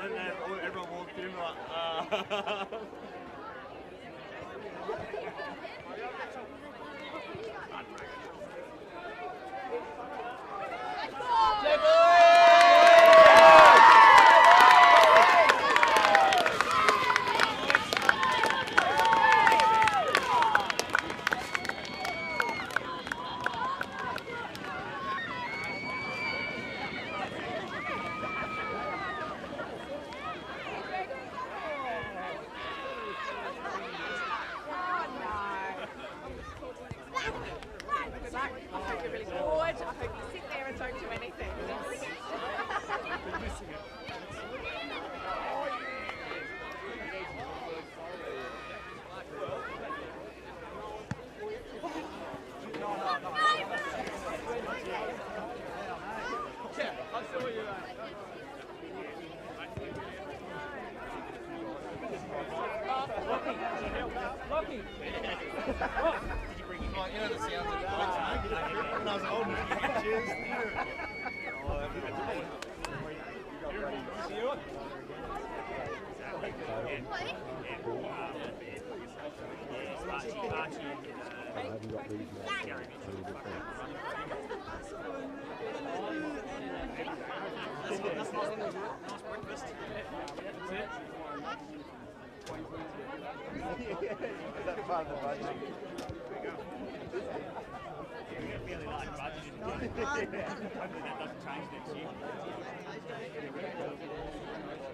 And then everyone walked in like,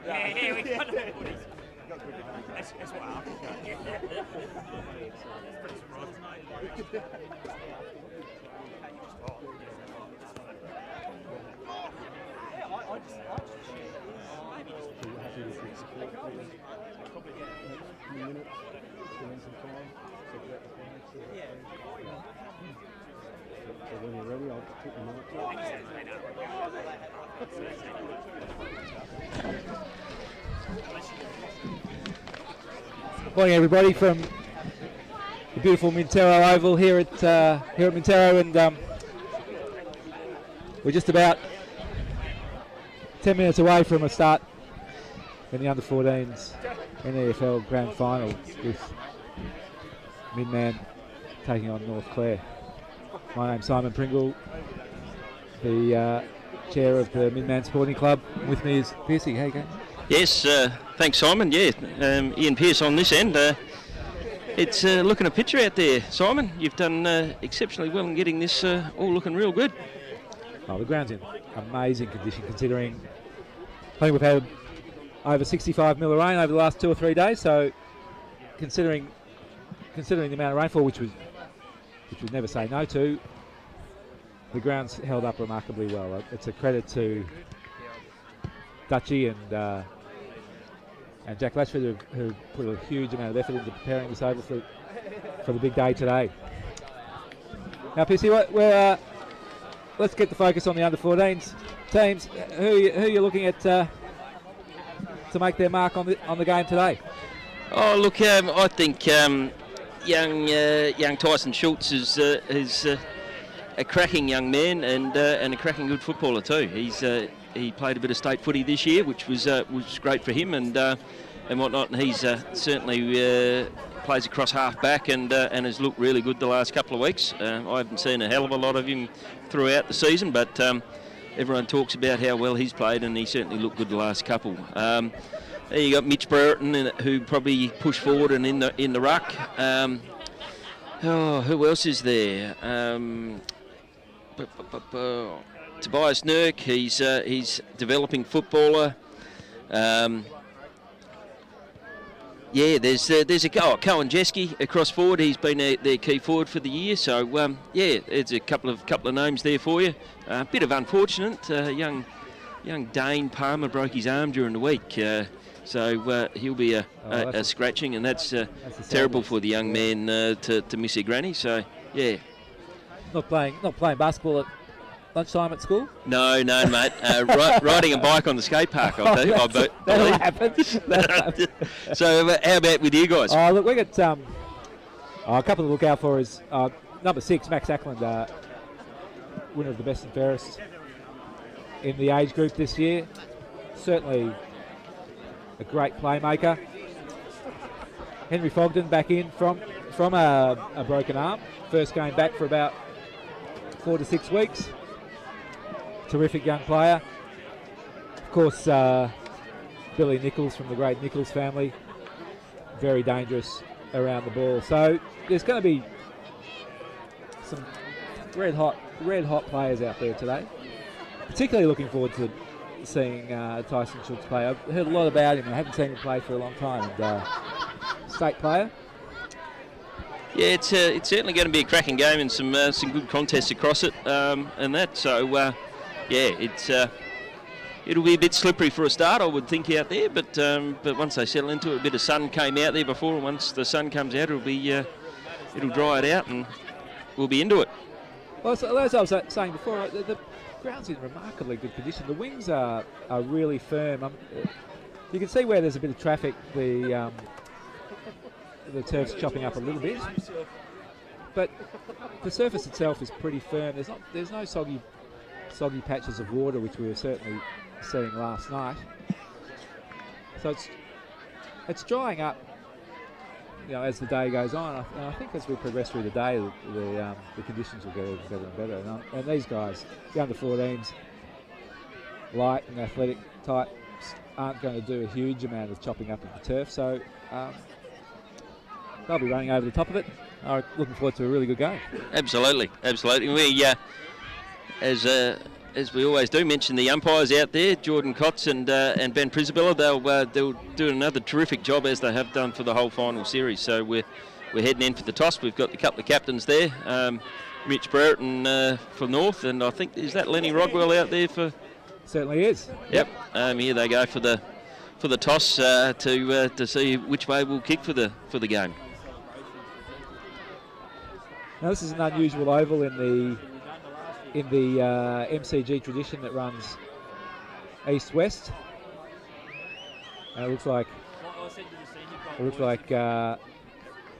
Yeah, we got the footies. That's what happened. Pretty surprising. So when you're ready, I'll put them on. Morning, everybody, from the beautiful Mintaro Oval here at Mintaro, and we're just about 10 minutes away from a start in the under-14s Nefl Grand Final with MinMan taking on North Clare. My name's Simon Pringle, the chair of the MinMan Sporting Club. With me is Piercy. How you going? Yes, thanks, Simon. Yeah, Ian Pearce on this end. It's looking a picture out there, Simon. You've done exceptionally well in getting this all looking real good. Oh, the ground's in amazing condition, considering I think we've had over 65 mil of rain over the last 2 or 3 days. So, considering the amount of rainfall, which we'd never say no to, the ground's held up remarkably well. It's a credit to Dutchy and and Jack Latchford, who put a huge amount of effort into preparing this oval for the big day today. Now, PC, let's get the focus on the under-14s teams. Who are you looking at to make their mark on the game today? Oh, look, I think young Tyson Schultz is a cracking young man and a cracking good footballer too. He played a bit of state footy this year, which was great for him and whatnot. And he's certainly plays across half back and has looked really good the last couple of weeks. I haven't seen a hell of a lot of him throughout the season, but everyone talks about how well he's played, and he certainly looked good the last couple. There you got Mitch Brereton, who probably pushed forward and in the ruck. Who else is there? Tobias Nurk, he's developing footballer. There's a Cohen Jeske across forward. He's been their key forward for the year. So it's a couple of names there for you. A bit of unfortunate. Young Dane Palmer broke his arm during the week. So he'll be a scratching, and that's terrible for the young man to miss their granny. So yeah, not playing basketball at lunchtime at school. No, mate. Riding a bike on the skate park. That'll happen. So how about with you guys? Oh, look, we got a couple to look out for. Is number 6, Max Ackland, winner of the best and fairest in the age group this year. Certainly a great playmaker. Henry Fogden back in from a broken arm. First game back for about 4 to 6 weeks. Terrific young player. Of course, Billy Nichols from the great Nichols family. Very dangerous around the ball. So there's going to be some red hot players out there today. Particularly looking forward to seeing Tyson Schultz play. I've heard a lot about him. I haven't seen him play for a long time. And, state player. Yeah, it's certainly going to be a cracking game and some good contests across it and that. So it'll be a bit slippery for a start, I would think, out there. But once they settle into it, a bit of sun came out there before, and once the sun comes out, it'll dry it out, and we'll be into it. Well, so, as I was saying before, the ground's in remarkably good condition. The wings are really firm. You can see where there's a bit of traffic. The turf's chopping up a little bit, but the surface itself is pretty firm. There's no soggy patches of water, which we were certainly seeing last night. So it's drying up, as the day goes on. And I think as we progress through the day, the conditions will get better and better. And these guys, the under-14s, light and athletic types, aren't going to do a huge amount of chopping up of the turf. So they'll be running over the top of it. I'm looking forward to a really good game. Absolutely. We, as we always do, mention the umpires out there, Jordan Kotz and Ben Prisabella. They'll do another terrific job, as they have done for the whole final series. So we're heading in for the toss. We've got a couple of captains there, Mitch Brereton for North, and I think, is that Lenny Rodwell out there for? Certainly is. Yep. Here they go for the toss to see which way we'll kick for the game. Now, this is an unusual oval in the MCG tradition that runs east-west. And it looks like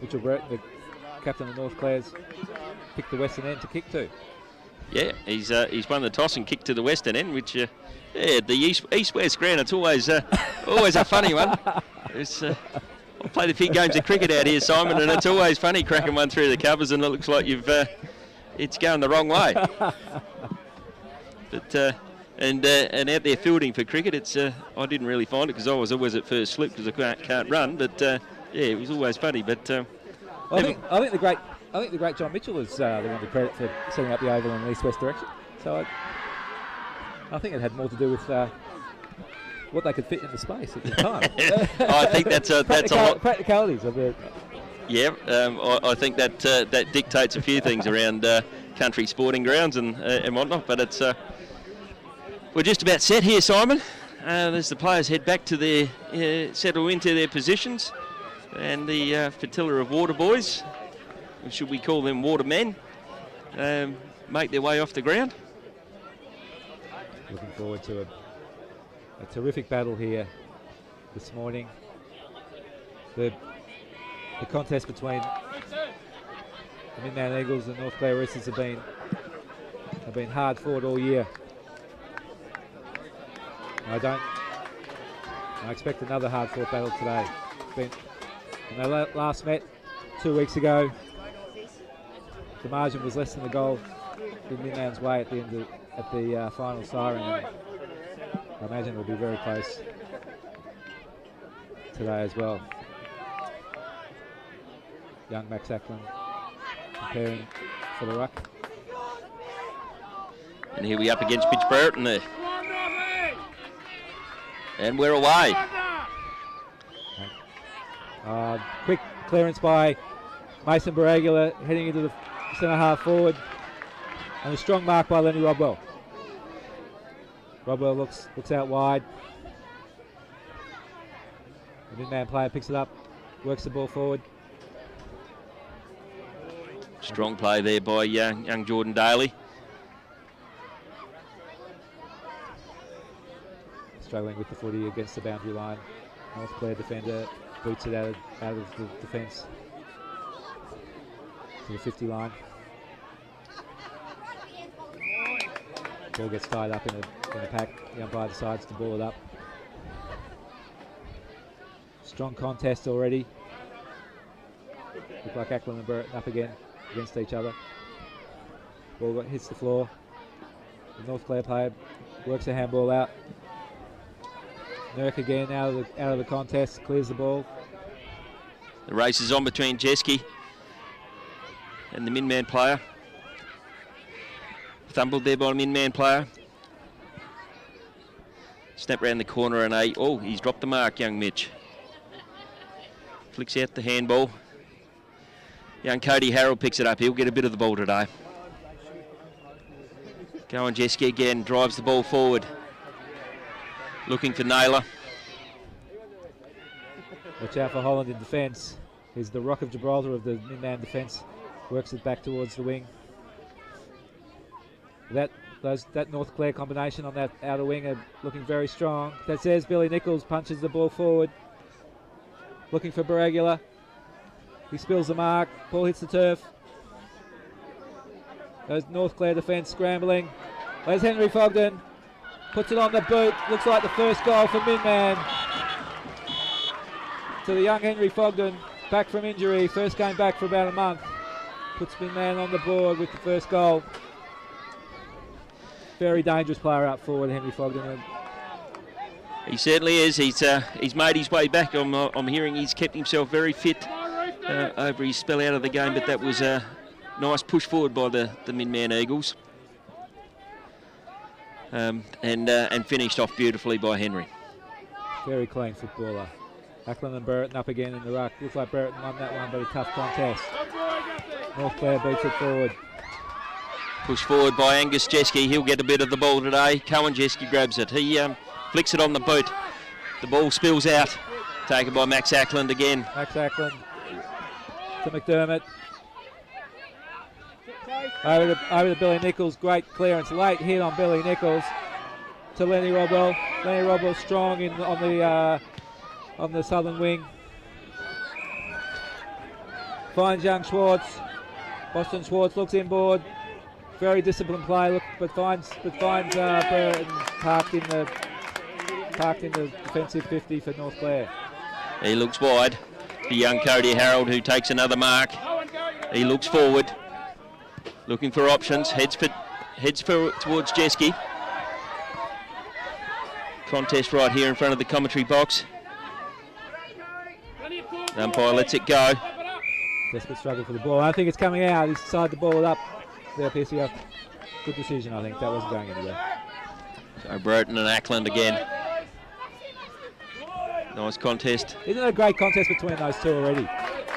Mitchell Brereton, the captain of North Clare's, picked the western end to kick to. Yeah, he's won the toss and kicked to the western end, which the east-west ground, it's always a funny one. I've played a few games of cricket out here, Simon, and it's always funny cracking one through the covers, and it looks like it's going the wrong way. But and out there fielding for cricket, it's I didn't really find it because I was always at first slip because I can't run. But it was always funny. But I think the great John Mitchell is the one to credit for setting up the oval in the east-west direction. So I think it had more to do with what they could fit in the space at the time. I think that's a lot. Practicalities of it. Yeah, I think that dictates a few things around country sporting grounds and whatnot. But it's we're just about set here, Simon. as the players head back to their, settle into their positions, and the flotilla of water boys, or should we call them water men, make their way off the ground. Looking forward to a terrific battle here this morning. The contest between the MinMan Eagles and North Clare Roosters have been hard fought all year. I expect another hard fought battle today. When they last met 2 weeks ago, the margin was less than a goal in MinMan's way at the end at the final siren. And I imagine it will be very close today as well. Young Max Ackland preparing for the ruck. And here we up against Pitch Brereton there. And we're away. Quick clearance by Mason Baragula heading into the centre half forward. And a strong mark by Lenny Rodwell. Rodwell looks out wide. The MinMan player picks it up, works the ball forward. Strong play there by young Jordan Daly. Struggling with the footy against the boundary line. North Clare defender boots it out of the defence to the 50 line. Ball gets tied up in the pack. The umpire decides to ball it up. Strong contest already. Look like Ackland and Burton up again against each other. Ball hits the floor. The North Clare player works a handball out. Nurk again out of the contest, clears the ball. The race is on between Jeske and the MinMan player. Fumbled there by a MinMan player. Snap round the corner and he's dropped the mark, young Mitch. Flicks out the handball. Young Cody Harrell picks it up. He'll get a bit of the ball today. Go on, Jeske again, drives the ball forward. Looking for Naylor. Watch out for Holland in defence. He's the Rock of Gibraltar of the MinMan defence. Works it back towards the wing. That North Clare combination on that outer wing are looking very strong. That says Billy Nichols punches the ball forward. Looking for Baragula. He spills the mark. Ball hits the turf. There's North Clare defence scrambling. There's Henry Fogden. Puts it on the boot. Looks like the first goal for MinMan. To the young Henry Fogden. Back from injury. First game back for about a month. Puts MinMan on the board with the first goal. Very dangerous player up forward, Henry Fogden. He certainly is. He's made his way back. I'm hearing he's kept himself very fit over his spell out of the game, but that was a nice push forward by the MinMan Eagles. And finished off beautifully by Henry. Very clean footballer. Ackland and Burton up again in the ruck. Looks like Burton won that one, but a tough contest. North Clare beats it forward. Push forward by Angus Jeske. He'll get a bit of the ball today. Cohen Jeske grabs it. He flicks it on the boot. The ball spills out. Taken by Max Ackland again. Max Ackland to McDermott. Over to Billy Nichols. Great clearance. Late hit on Billy Nichols. To Lenny Rodwell. Lenny Rodwell strong on the southern wing. Finds young Schwartz. Boston Schwartz looks inboard. Very disciplined play, but finds Burton parked in the defensive 50 for North Clare. He looks wide. The young Cody Harold, who takes another mark. He looks forward, looking for options. Heads towards Jeske. Contest right here in front of the commentary box. Umpire lets it go. Desperate struggle for the ball. I think it's coming out. He's decided to ball it up. There, PCF. Good decision, I think. That wasn't going anywhere. So Burton and Ackland again. Nice contest. Isn't it a great contest between those two already?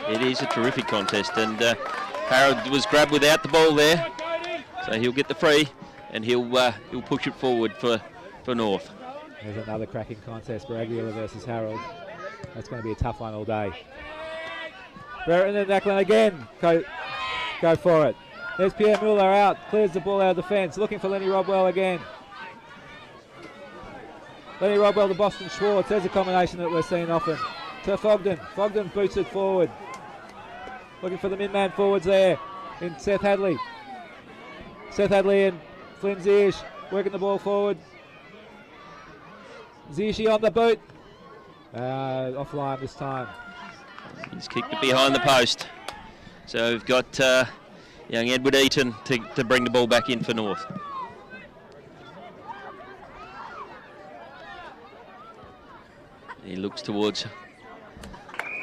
It is a terrific contest, and Harold was grabbed without the ball there, so he'll get the free, and he'll push it forward for North. There's another cracking contest, Braguila versus Harold. That's going to be a tough one all day. Brereton and Ackland again. Go for it. There's Pierre Muller out. Clears the ball out of the fence. Looking for Lenny Rodwell again. Lenny Rodwell to Boston Schwartz. There's a combination that we're seeing often. To Fogden. Fogden boots it forward. Looking for the MinMan forwards there in Seth Hadley. Seth Hadley and Flynn Ziyech working the ball forward. Ziyech on the boot. Offline this time. He's kicked it behind the post. So we've got young Edward Eaton to bring the ball back in for North. He looks towards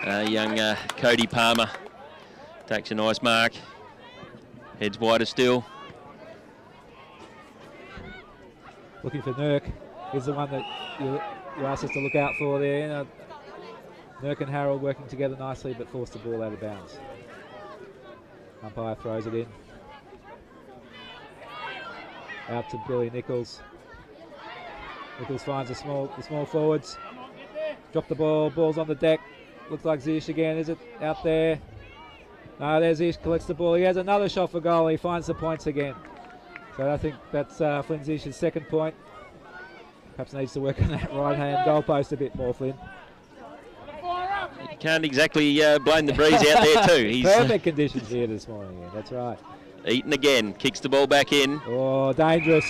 young Cody Palmer. Takes a nice mark. Heads wider still. Looking for Nurk. Is the one that you asked us to look out for there. Nurk and Harold working together nicely, but forced the ball out of bounds. Umpire throws it in. Out to Billy Nichols. Nichols finds the small forwards. Drop the ball. Ball's on the deck. Looks like Ziyech again. Is it out there? No, there's Ziyech, collects the ball. He has another shot for goal. He finds the points again. So I think that's Flynn Ziyech's second point. Perhaps needs to work on that right-hand goalpost a bit more, Flynn. You can't exactly blame the breeze out there too. He's perfect conditions here this morning. Yeah, that's right. Eaton again, kicks the ball back in. Oh, dangerous.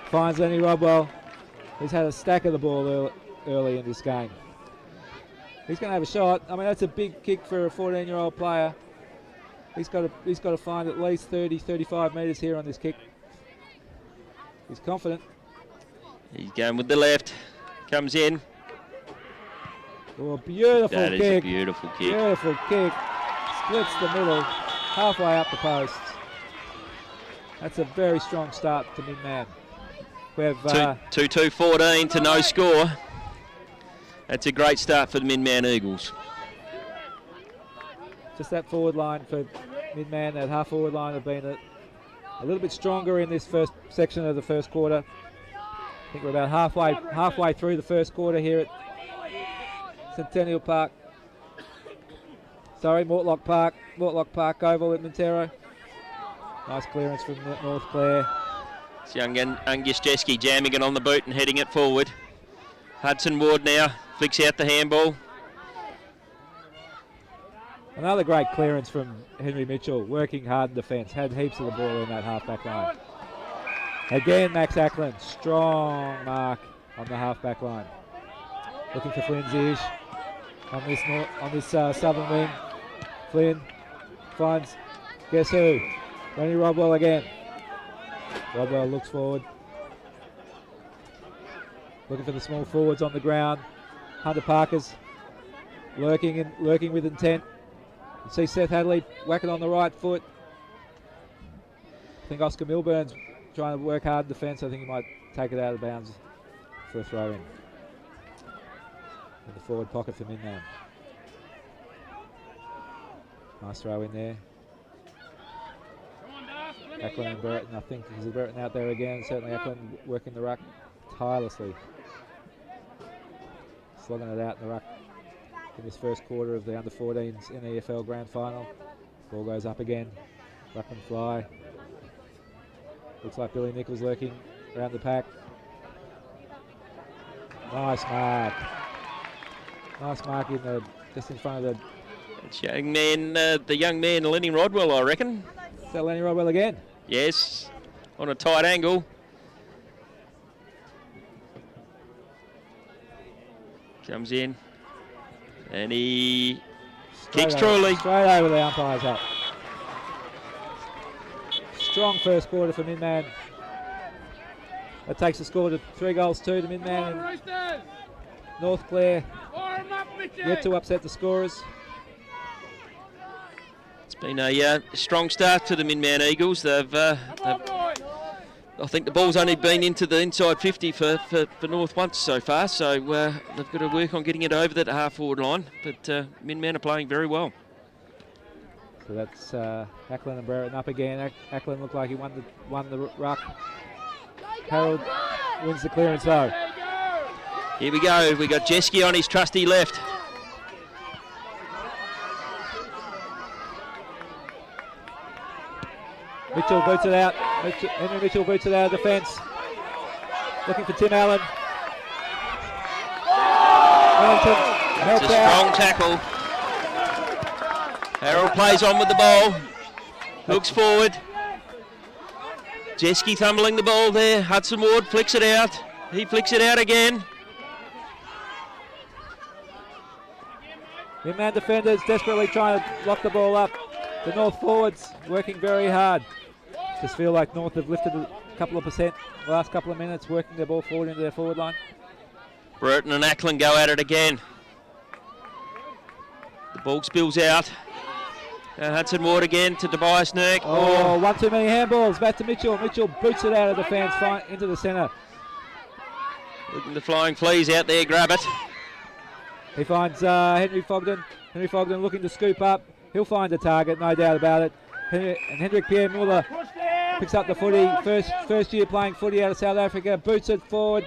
Finds Lenny Rodwell. He's had a stack of the ball early in this game. He's going to have a shot. I mean, that's a big kick for a 14-year-old player. He's got to find at least 30, 35 metres here on this kick. He's confident. He's going with the left. Comes in. Oh, beautiful kick. That is a beautiful kick. Beautiful kick. Splits the middle, halfway up the post. That's a very strong start to MinMan. We have 2-2-14 to no score. That's a great start for the MinMan Eagles. Just that forward line for MinMan, that half forward line have been a little bit stronger in this first section of the first quarter. I think we're about halfway through the first quarter here at Centennial Park. Sorry, Mortlock Park Oval at Mintaro. Nice clearance from North Clare. It's young Angus Jeske jamming it on the boot and heading it forward. Hudson Ward now flicks out the handball. Another great clearance from Henry Mitchell, working hard in defence. Had heaps of the ball in that half-back line. Again, Max Ackland, strong mark on the half-back line. Looking for Flynn Ziyech on this southern wing. Flynn finds, guess who? Lenny Rodwell again. Rodwell looks forward. Looking for the small forwards on the ground. Hunter Parker's lurking with intent. You see Seth Hadley whack it on the right foot. I think Oscar Milburn's trying to work hard in defence. I think he might take it out of bounds for a throw in the forward pocket for MinMan. Nice throw in there. Ackland and Brereton, I think there's a Brereton out there again. Certainly Ackland working the ruck tirelessly. Slogging it out in the ruck in this first quarter of the under-14s NEFL Grand Final. Ball goes up again. Ruckman fly. Looks like Billy Nichols lurking around the pack. Nice mark. Nice mark just in front of the... It's young man, the young man Lenny Rodwell, I reckon. Is that Lenny Rodwell again? Yes, on a tight angle. Comes in. And he kicks truly. Straight over the umpire's hat. Strong first quarter for MinMan. That takes the score to 3-2 to MinMan. And North Clare yet to upset the scorers. It's been a strong start to the MinMan Eagles. I think the ball's only been into the inside 50 for North once so far, so they've got to work on getting it over that half-forward line, but MinMan are playing very well. So that's Ackland and Brereton up again. Ackland looked like he won the ruck. Harold wins the clearance though. Here we go. We got Jeske on his trusty left. Mitchell boots it out. Henry Mitchell boots it out of defence. Looking for Tim Allen. It's a strong tackle. Harold plays on with the ball. Looks forward. Jeske tumbling the ball there. Hudson Ward flicks it out. He flicks it out again. MinMan defenders desperately trying to lock the ball up. The North forwards working very hard. Just feel like North have lifted a couple of percent the last couple of minutes, working their ball forward into their forward line. Burton and Ackland go at it again. The ball spills out. Hudson Ward again to Tobias Nurk. Oh, one too many handballs. Back to Mitchell. Mitchell boots it out of defence, into the centre. Looking the flying fleas out there, grab it. He finds Henry Fogden. Henry Fogden looking to scoop up. He'll find a target, no doubt about it. And Hendrik Pierre Muller picks up the footy. First year playing footy out of South Africa. Boots it forward.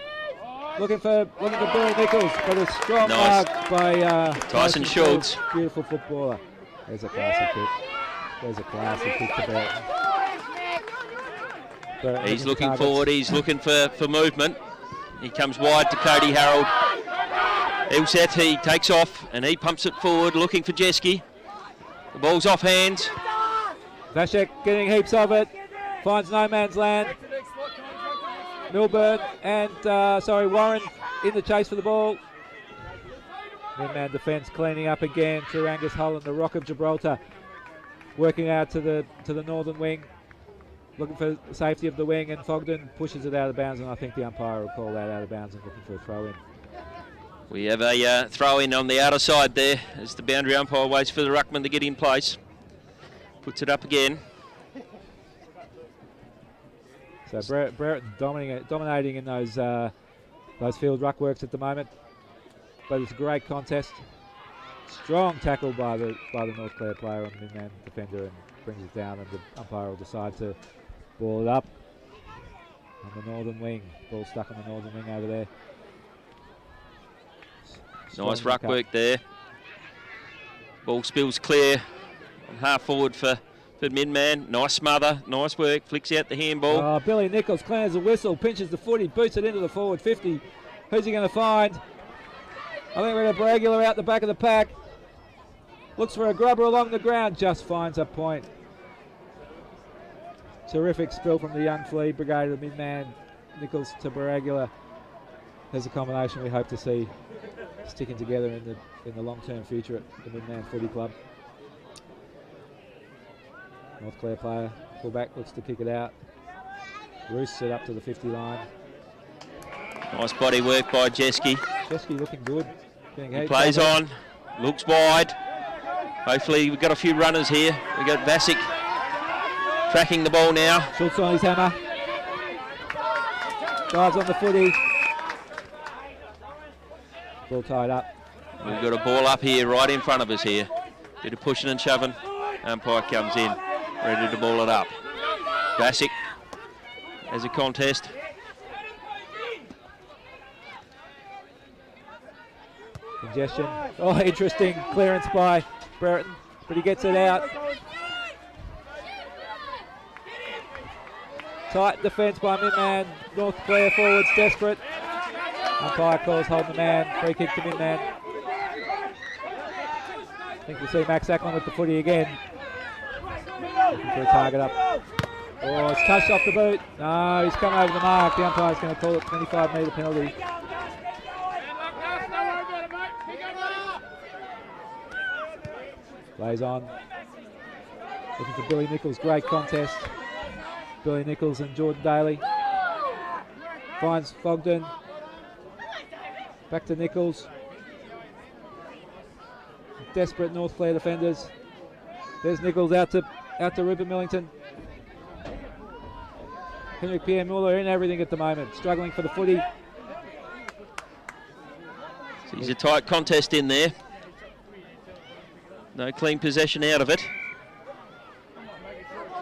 Looking for Billy Nichols, but a strong mark by Tyson Schultz. Beautiful footballer. There's a classy kick. There's a classy kick to Burton. He's looking forward. He's looking for movement. He comes wide to Cody Harold. Ilset, he takes off and he pumps it forward, looking for Jeske. The ball's off hands. Vashek getting heaps of it. Finds no man's land. Milburn and Warren in the chase for the ball. MinMan defence cleaning up again through Angus Hull and the Rock of Gibraltar. Working out to the northern wing. Looking for the safety of the wing, and Fogden pushes it out of bounds, and I think the umpire will call that out of bounds and looking for a throw in. We have a throw in on the outer side there as the boundary umpire waits for the ruckman to get in place. Puts it up again. So Brereton dominating in those field ruck works at the moment, but it's a great contest. Strong tackle by the North Clare player on the MinMan defender, and brings it down, and the umpire will decide to ball it up on the northern wing. Ball stuck on the northern wing over there. Nice ruck work there. Ball spills clear. Half forward for MinMan. Nice smother, nice work. Flicks out the handball. Oh, Billy Nichols clears the whistle, pinches the footy, boots it into the forward 50. Who's he going to find? I think we're going to Baragula out the back of the pack. Looks for a grubber along the ground, just finds a point. Terrific spill from the young Flea Brigade of MinMan. Nichols to Baragula. There's a combination we hope to see sticking together in the long-term future at the MinMan Footy Club. North Clare player, fullback, looks to kick it out. Roosts it up to the 50 line. Nice body work by Jeske. Jeske looking good. He plays on, looks wide. Hopefully we've got a few runners here. We've got Vasic tracking the ball now. Schultz on his hammer. Dives on the footy. Ball tied up. We've got a ball up here, right in front of us here. Bit of pushing and shoving. Umpire comes in, ready to ball it up. Vasic as a contest. Congestion. Oh, interesting clearance by Brereton, but he gets it out. Tight defence by MinMan. North Clare forwards desperate. Umpire calls hold the man. Free kick to MinMan. I think we'll see Max Ackland with the footy again. Looking for a target up. Oh, it's touched off the boot. No, he's come over the mark. The umpire's going to call it 25-metre penalty. Plays on. Looking for Billy Nichols. Great contest. Billy Nichols and Jordan Daly. Finds Fogden. Back to Nichols. Desperate North Clare defenders. There's Nichols out to Rupert Millington. Henrik Pierre Muller in everything at the moment. Struggling for the footy. So it's a tight contest in there. No clean possession out of it.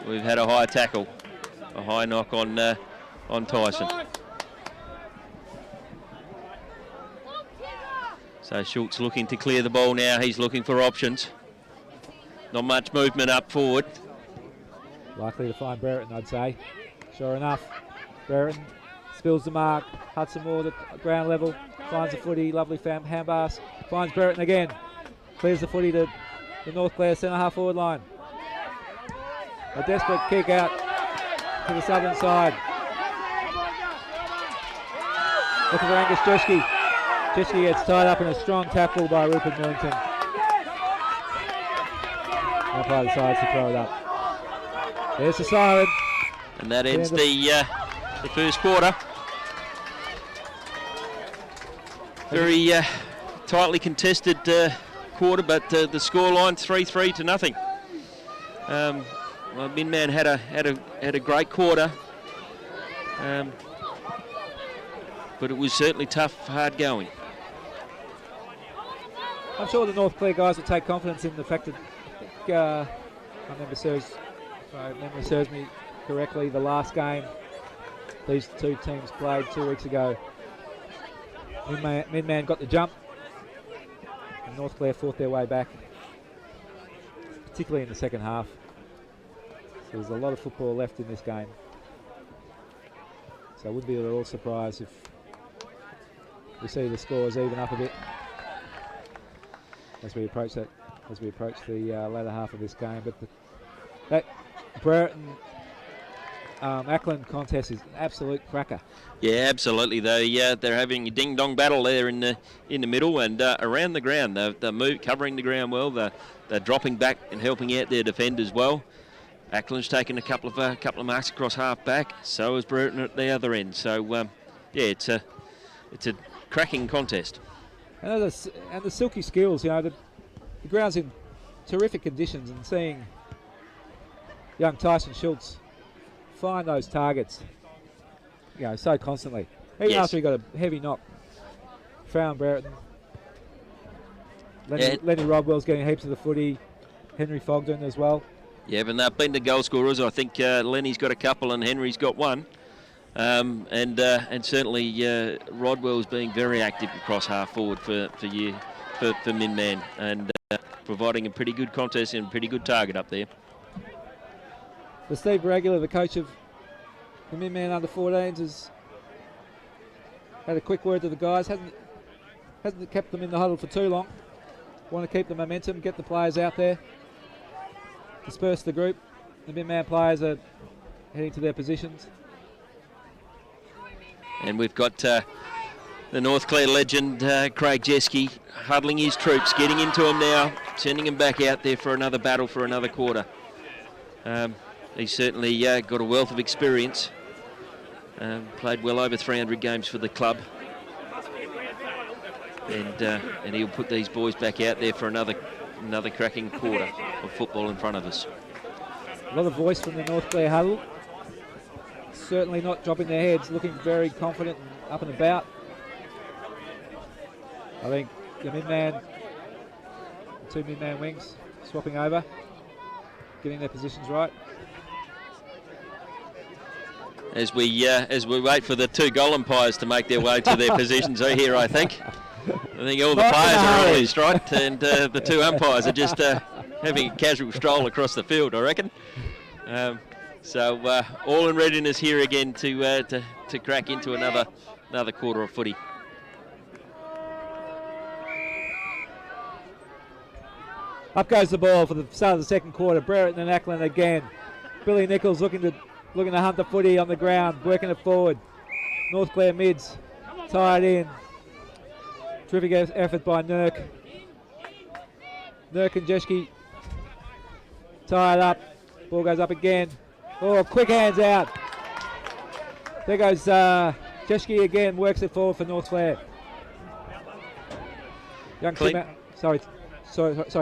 We've had a high tackle, a high knock on Tyson. So Schultz looking to clear the ball now. He's looking for options. Not much movement up forward. Likely to find Brereton, I'd say. Sure enough, Brereton spills the mark. Hudson Moore, the ground level, finds the footy. Lovely handpass. Finds Brereton again. Clears the footy to the North Clare centre half forward line. A desperate kick out to the southern side. Looking for Angus Jeschke. Jeschke gets tied up in a strong tackle by Rupert Millington. Umpire decides to throw it up. There's the siren. And that ends the first quarter. Very tightly contested quarter, but the scoreline 3-3 to nothing. Well, MinMan had a great quarter, but it was certainly tough, hard going. I'm sure the North Clare guys will take confidence in the fact that if my memory serves me correctly, the last game these two teams played 2 weeks ago, MinMan got the jump and North Clare fought their way back, particularly in the second half. So there's a lot of football left in this game. So I wouldn't be at all surprised if we see the scores even up a bit as we approach the latter half of this game. But that Brereton Ackland contest is an absolute cracker. Yeah, absolutely. They're having a ding-dong battle there in the middle and around the ground. They're covering the ground well. They're dropping back and helping out their defenders well. Ackland's taken a couple of marks across half back. So is Brereton at the other end. So yeah, it's a cracking contest. And the silky skills. You know, the ground's in terrific conditions, and seeing young Tyson Schultz find those targets, you know, so constantly. Even after he got a heavy knock, found Brereton. Lenny Rodwell's getting heaps of the footy. Henry Fogden as well. Yeah, but they've been the goal scorers. I think Lenny's got a couple and Henry's got one. And certainly Rodwell's being very active across half forward for MinMan and providing a pretty good contest and a pretty good target up there. The Steve Regular, the coach of the MinMan under 14s, has had a quick word to the guys. Hasn't kept them in the huddle for too long. Want to keep the momentum, get the players out there, disperse the group. The MinMan players are heading to their positions. And we've got the North Clare legend, Craig Jeschke, huddling his troops, getting into them now, sending them back out there for another battle, for another quarter. He's certainly got a wealth of experience. Played well over 300 games for the club. And he'll put these boys back out there for another cracking quarter of football in front of us. A lot of voice from the North Clare huddle. Certainly not dropping their heads, looking very confident and up and about. I think the two MinMan wings swapping over, getting their positions right. As we wait for the two goal umpires to make their way to their positions here, I think all the players are on list, right? And the two umpires are just having a casual stroll across the field, I reckon. So all in readiness here again to crack into another quarter of footy. Up goes the ball for the start of the second quarter. Brereton and Ackland again. Billy Nichols looking to hunt the footy on the ground, working it forward. North Clare mids tied in. Terrific effort by Nurk. Nurk and Jeschke tied up. Ball goes up again. Oh, quick hands out. There goes Jeschke again, works it forward for North Clare. Young Tim, sorry,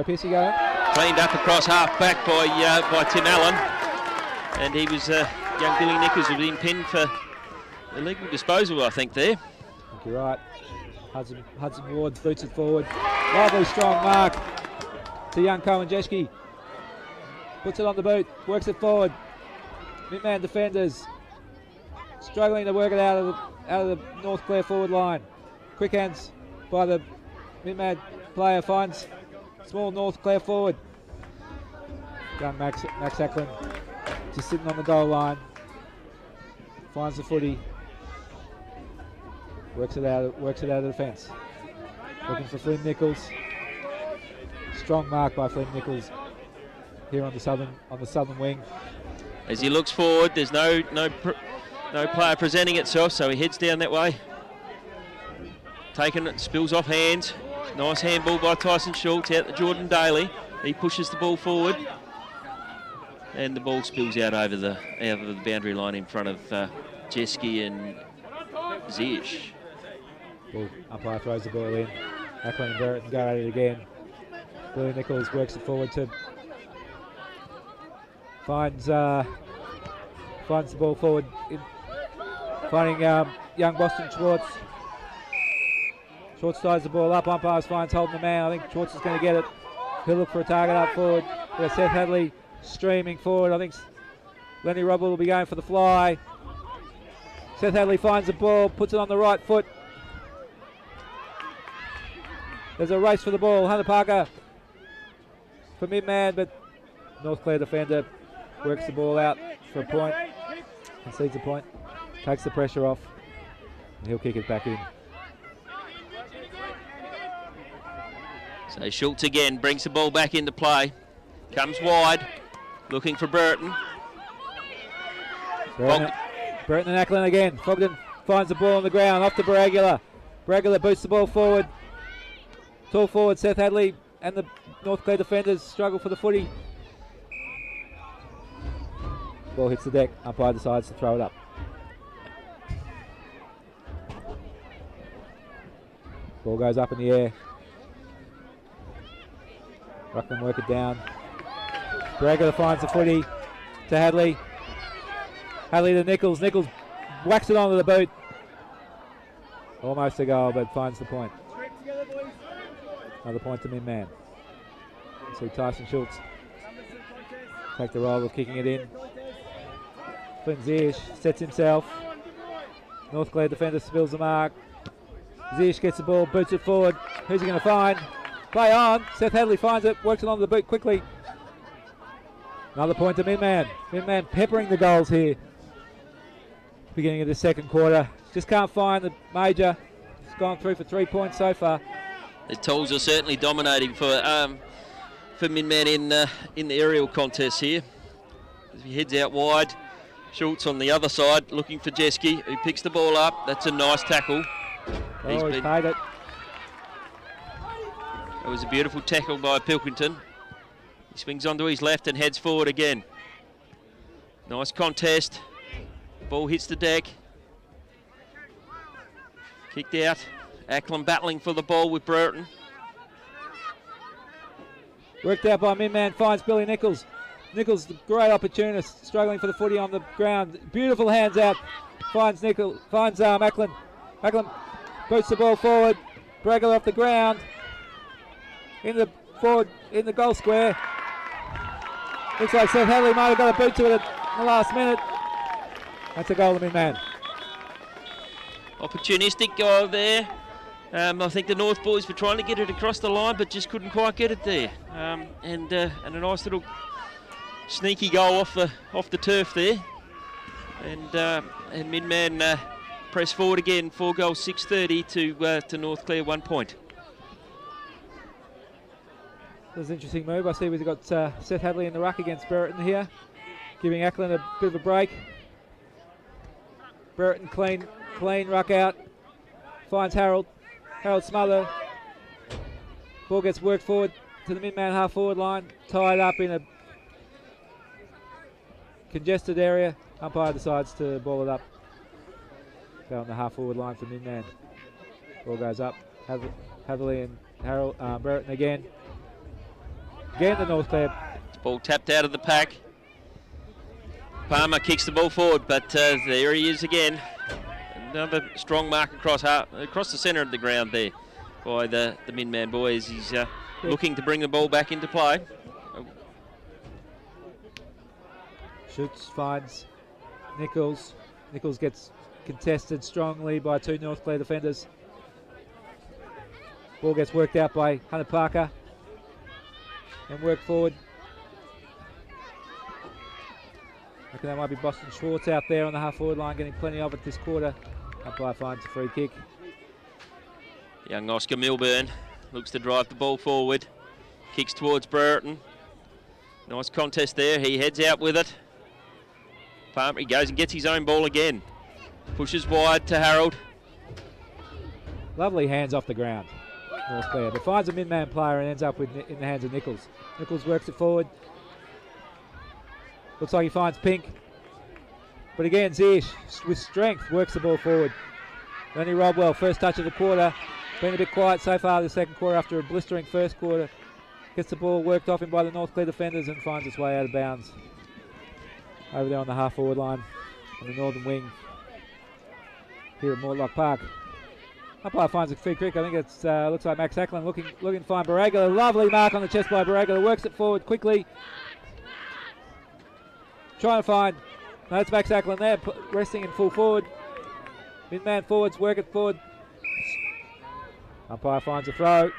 Pierce, you go on. Cleaned up across half back by Tim Allen, and he was young Billy Nichols was in pin for illegal disposal, I think there. I think you're right. Hudson Ward boots it forward. Lovely strong mark to young Cohen Jeschke. Puts it on the boot, works it forward. MinMan defenders struggling to work it out of the North Clare forward line. Quick hands by the MinMan player finds small North Clare forward. Young Max Ackland just sitting on the goal line. Finds the footy. Works it out of the defence. Looking for Flynn Nichols. Strong mark by Flynn Nichols here on the southern wing. As he looks forward, there's no player presenting itself, so he heads down that way. Taken it, spills off hands. Nice handball by Tyson Schultz out to Jordan Daly. He pushes the ball forward, and the ball spills out over the boundary line in front of Jeski and Zish. Umpire throws the ball in. Ackland and Burton go at it again. Billy Nichols works it forward to finds the ball forward, finding young Boston Schwartz. Schwartz ties the ball up. Umpires finds holding the man. I think Schwartz is going to get it. He'll look for a target up forward. Seth Hadley streaming forward. I think Lenny Robble will be going for the fly. Seth Hadley finds the ball, puts it on the right foot. There's a race for the ball. Hunter Parker for MinMan, but North Clare defender works the ball out for a point. Concedes a point. Takes the pressure off. And he'll kick it back in. So Schultz again brings the ball back into play. Comes wide, looking for Burton. Burton and Ackland again. Fogden finds the ball on the ground, off to Baragula. Baragula boosts the ball forward. Tall forward Seth Hadley and the North Clare defenders struggle for the footy. Ball hits the deck. Umpire decides to throw it up. Ball goes up in the air. Ruckman work it down. Baragula finds the footy to Hadley. Hadley to Nichols. Nichols whacks it onto the boot. Almost a goal, but finds the point. Another point to MinMan. See Tyson Schultz take the role of kicking it in. Flynn Ziyech sets himself. North Clare defender spills the mark. Ziyech gets the ball, boots it forward. Who's he going to find? Play on. Seth Hadley finds it, works it onto the boot quickly. Another point to MinMan. MinMan peppering the goals here. Beginning of the second quarter. Just can't find the major. It's gone through for 3 points so far. The Tools are certainly dominating for MinMan in the aerial contest here. As he heads out wide, Schultz on the other side looking for Jeski, who picks the ball up. That's a nice tackle. He's paid it. It was a beautiful tackle by Pilkington. He swings onto his left and heads forward again. Nice contest. Ball hits the deck. Kicked out. Ackland battling for the ball with Burton. Worked out by MinMan, finds Billy Nichols. Nichols, the great opportunist, struggling for the footy on the ground. Beautiful hands out. Finds Ackland. Ackland boots the ball forward. Baragula off the ground. In the goal square. Looks like Seth Hadley might have got a boot to it in the last minute. That's a goal to MinMan. Opportunistic goal there. I think the North boys were trying to get it across the line, but just couldn't quite get it there. And a nice little sneaky goal off the turf there. And MinMan press forward again. 4 goals, 6:30 to North Clare, 1 point. That's an interesting move. I see we've got Seth Hadley in the ruck against Burton here, giving Ackland a bit of a break. Burton clean ruck out. Finds Harold Smother. Ball gets worked forward to the MinMan half forward line. Tied up in a congested area. Umpire decides to ball it up. Go on the half forward line for MinMan. Ball goes up. Hadley and Harold Burton again. Again the North Clare. Ball tapped out of the pack. Palmer kicks the ball forward, but there he is again. Another strong mark across the centre of the ground there by the MinMan boys. He's looking to bring the ball back into play. Schultz finds Nichols. Nichols gets contested strongly by 2 North Clare defenders. Ball gets worked out by Hunter Parker and worked forward. I reckon that might be Boston Schwartz out there on the half-forward line, getting plenty of it this quarter. Umpire finds a free kick. Young Oscar Milburn looks to drive the ball forward. Kicks towards Brereton. Nice contest there. He heads out with it. Palmer, he goes and gets his own ball again. Pushes wide to Harold. Lovely hands off the ground. North Clare, but finds a MinMan player and ends up in the hands of Nichols. Nichols works it forward. Looks like he finds Pink. But again, Zish with strength works the ball forward. Lenny Rodwell, first touch of the quarter. Been a bit quiet so far this second quarter after a blistering first quarter. Gets the ball worked off him by the North Clare defenders and finds its way out of bounds. Over there on the half-forward line on the northern wing here at Mortlock Park. Umpire finds a free kick. I think it's looks like Max Ackland looking to find Baragula. Lovely mark on the chest by Baragula. Works it forward quickly. Trying to find. No, it's Max Ackland there, resting in full forward. MinMan forwards, work it forward. Umpire finds a throw.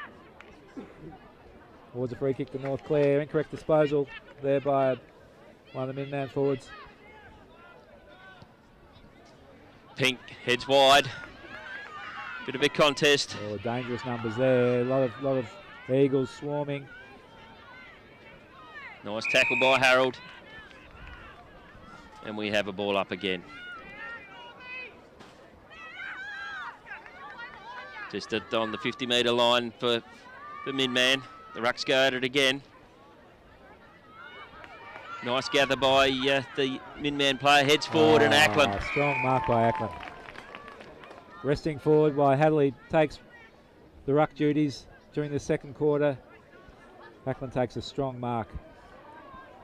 Towards a free kick to North Clare. Incorrect disposal there by one of the MinMan forwards. Pink heads wide. Bit of a contest. Oh, dangerous numbers there. A lot of Eagles swarming. Nice tackle by Harold. And we have a ball up again. Just on the 50-metre line for MinMan. The Rucks go at it again. Nice gather by the MinMan player. Heads forward and Ackland. Strong mark by Ackland. Resting forward while Hadley takes the ruck duties during the second quarter. Ackland takes a strong mark.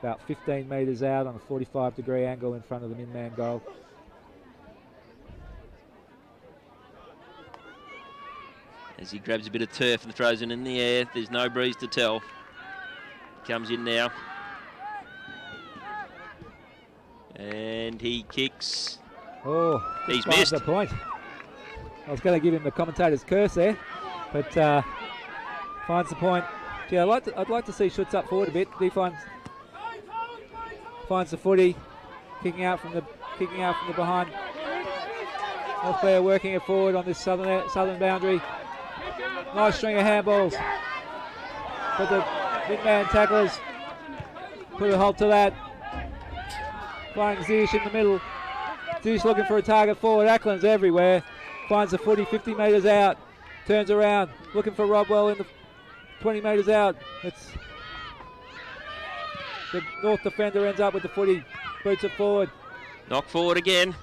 About 15 metres out on a 45-degree angle in front of the MinMan goal. As he grabs a bit of turf and throws it in the air, there's no breeze to tell. Comes in now. And he kicks. Oh, he's missed. The point. I was going to give him the commentator's curse there, but finds the point. Yeah, I'd like to see Schutz up forward a bit. He finds the footy, kicking out from the behind. North Clare working it forward on this southern boundary. Nice string of handballs, but the MinMan tacklers put a halt to that. Flying Zish in the middle. Zish looking for a target forward. Ackland's everywhere. Finds the footy 50 metres out. Turns around. Looking for Rodwell in the 20 metres out. It's the North defender ends up with the footy. Boots it forward. Knock forward again.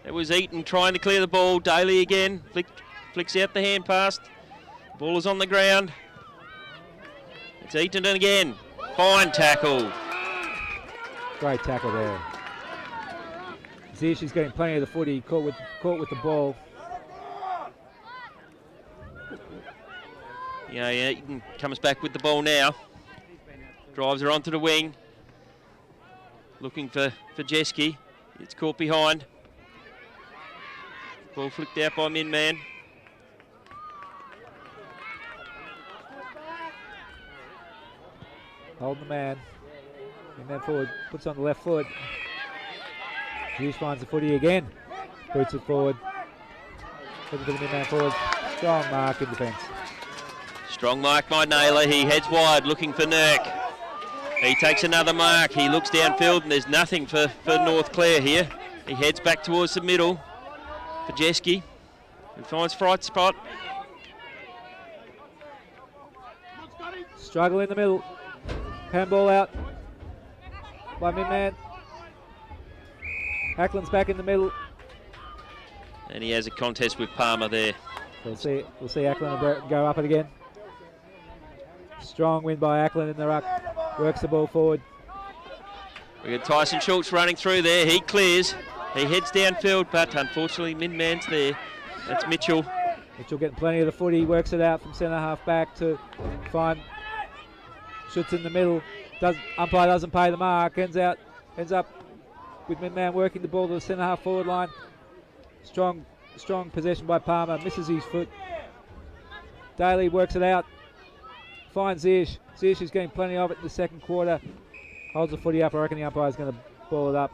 It was Eaton trying to clear the ball. Daly again. Flicks out the hand pass. Ball is on the ground. It's Eaton again. Fine tackle. Great tackle there. Zish is getting plenty of the footy. Caught with the ball. Yeah, Eaton comes back with the ball now. Drives her onto the wing. Looking for Jeski. It's caught behind. Ball flicked out by MinMan. Hold the man. MinMan forward. Puts on the left foot. Hughes finds the footy again. Boots it forward. Looking for the MinMan forward. Strong mark in defence. Strong mark by Naylor. He heads wide looking for Nurk. He takes another mark. He looks downfield and there's nothing for North Clare here. He heads back towards the middle for Jeski. He finds Fright spot. Struggle in the middle. Handball out by MinMan. Ackland's back in the middle. And he has a contest with Palmer there. We'll see Ackland go up it again. Strong win by Ackland in the ruck. Works the ball forward. We got Tyson Schultz running through there. He clears. He heads downfield, but unfortunately Minman's there. That's Mitchell. Mitchell getting plenty of the footy. Works it out from centre half back to find Schutz in the middle. Umpire doesn't pay the mark. Ends up with MinMan working the ball to the centre half forward line. Strong possession by Palmer. Misses his foot. Daly works it out. Finds Zish. Zish is getting plenty of it in the second quarter. Holds the footy up. I reckon the umpire's going to ball it up.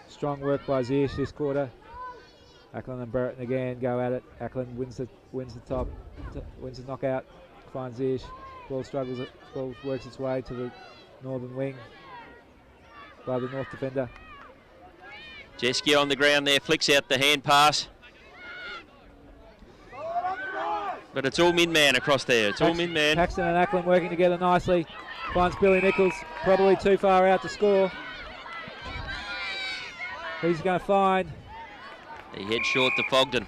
Strong work by Zish this quarter. Ackland and Burton again go at it. Ackland wins the top, wins the knockout. Finds Zish. Ball struggles. Ball works its way to the northern wing by the North defender. Jeske on the ground there, flicks out the hand pass. But it's all MinMan across there. It's all MinMan. Paxton and Ackland working together nicely. Finds Billy Nichols, probably too far out to score. Who's he going to find? He heads short to Fogden.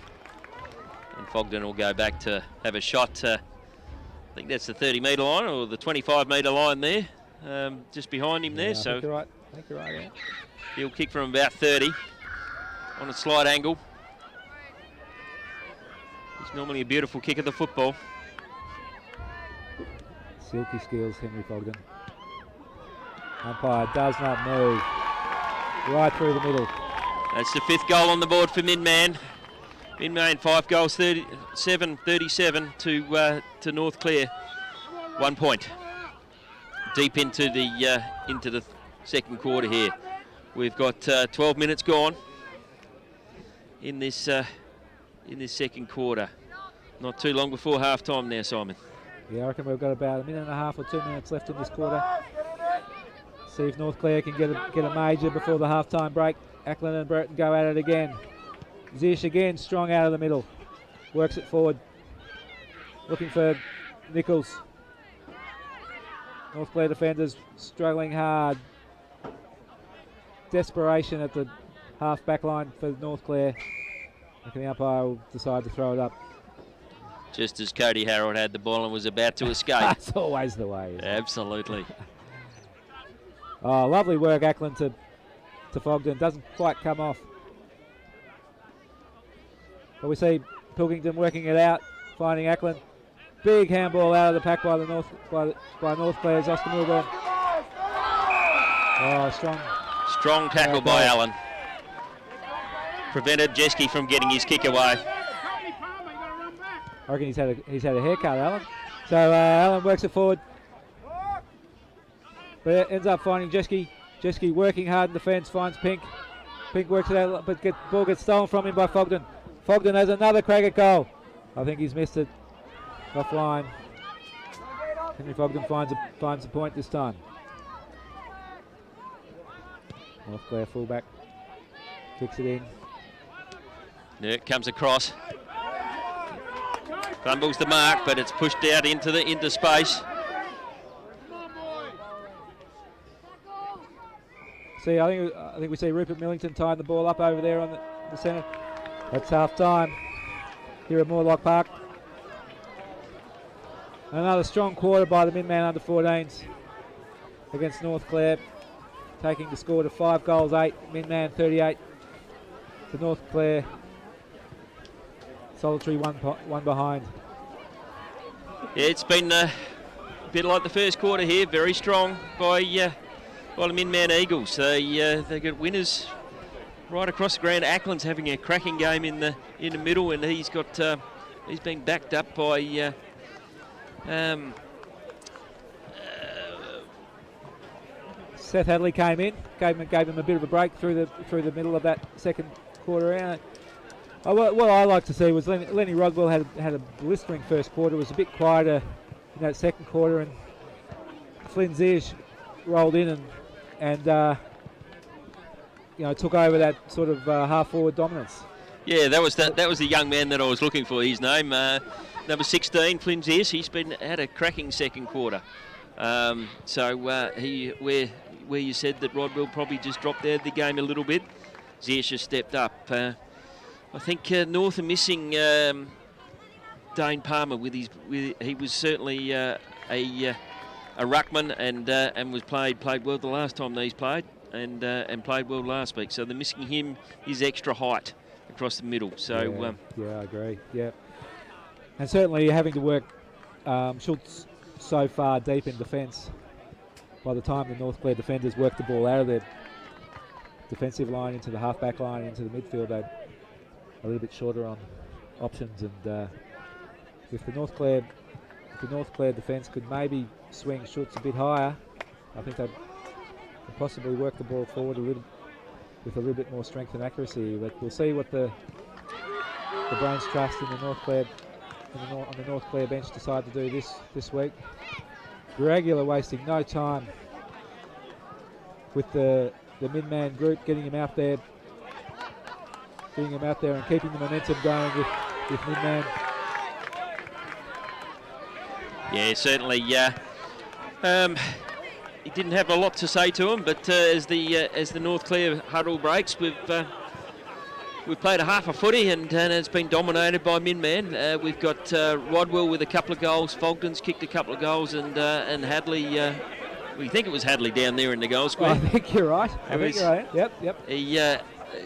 And Fogden will go back to have a shot. I think that's the 30-metre line or the 25-metre line there, just behind him there. I think you're right. I think you're right, yeah. He'll kick from about 30 on a slight angle. It's normally a beautiful kick of the football. Silky skills, Henry Fogden. Umpire does not move. Right through the middle. That's the 5th goal on the board for MinMan. MinMan 5 goals, 37 to North Clare. 1 point. Deep into the second quarter here. We've got 12 minutes gone in this second quarter. Not too long before half time now, Simon. Yeah, I reckon we've got about a minute and a half or 2 minutes left in this quarter. See if North Clare can get a major before the half-time break. Ackland and Burton go at it again. Zish again, strong out of the middle. Works it forward. Looking for Nichols. North Clare defenders struggling hard. Desperation at the half-back line for North Clare. I think the umpire will decide to throw it up. Just as Cody Harold had the ball and was about to escape. That's always the way. Absolutely. Oh, lovely work, Ackland to Fogden. Doesn't quite come off. But we see Pilkington working it out, finding Ackland. Big handball out of the pack by the North Clare's Oscar Milburn. Oh, strong tackle by Allen. Prevented Jeske from getting his kick away. I reckon he's had a haircut, Allen. So Allen works it forward. But it ends up finding Jeske. Jeske working hard in defence, finds Pink. Pink works it out, but ball gets stolen from him by Fogden. Fogden has another crack at goal. I think he's missed it offline. Henry Fogden finds a point this time. North Clare fullback kicks it in. Nurk comes across. Fumbles the mark, but it's pushed out into space. See, I think we see Rupert Millington tying the ball up over there on the centre. That's half time here at Moorlock Park. Another strong quarter by the MinMan under 14s against North Clare, taking the score to 5 goals 8. MinMan 38 to North Clare. Solitary one behind. Yeah, it's been a bit like the first quarter here. Very strong by the MinMan Eagles. They got winners right across the ground. Ackland's having a cracking game in the middle, and he's been backed up by Seth Hadley came in, gave him a bit of a break through the middle of that second quarter round. What I like to see was Lenny Rodwell had a blistering first quarter. It was a bit quieter in that second quarter, and Flynn Zish rolled in and took over that sort of half-forward dominance. Yeah, that was the young man that I was looking for. His name, number 16, Flynn Zish. He's had a cracking second quarter. Where you said that Rodwell probably just dropped out of the game a little bit, Zish has stepped up. I think North are missing Dane Palmer he was certainly a ruckman and was played well the last time these played and played well last week. So they're missing him, his extra height across the middle. So yeah, I agree. Yeah, and certainly having to work Schultz so far deep in defence. By the time the North Clare defenders work the ball out of their defensive line into the half-back line into the midfield, they're a little bit shorter on options, and if the North Clare defence could maybe swing Schutz a bit higher, I think they could possibly work the ball forward with a little bit more strength and accuracy. But we'll see what the Brains Trust in the North Clare on the North Clare bench decide to do this week. Regular wasting no time with the MinMan group, getting him out there and keeping the momentum going with MinMan. Yeah, certainly. He didn't have a lot to say to him, but as the North Clare huddle breaks, we've played a half a footy and it's been dominated by MinMan. We've got Rodwell with a couple of goals, Fogden's kicked a couple of goals, and Hadley. We think it was Hadley down there in the goal square. I think you're right. Yep.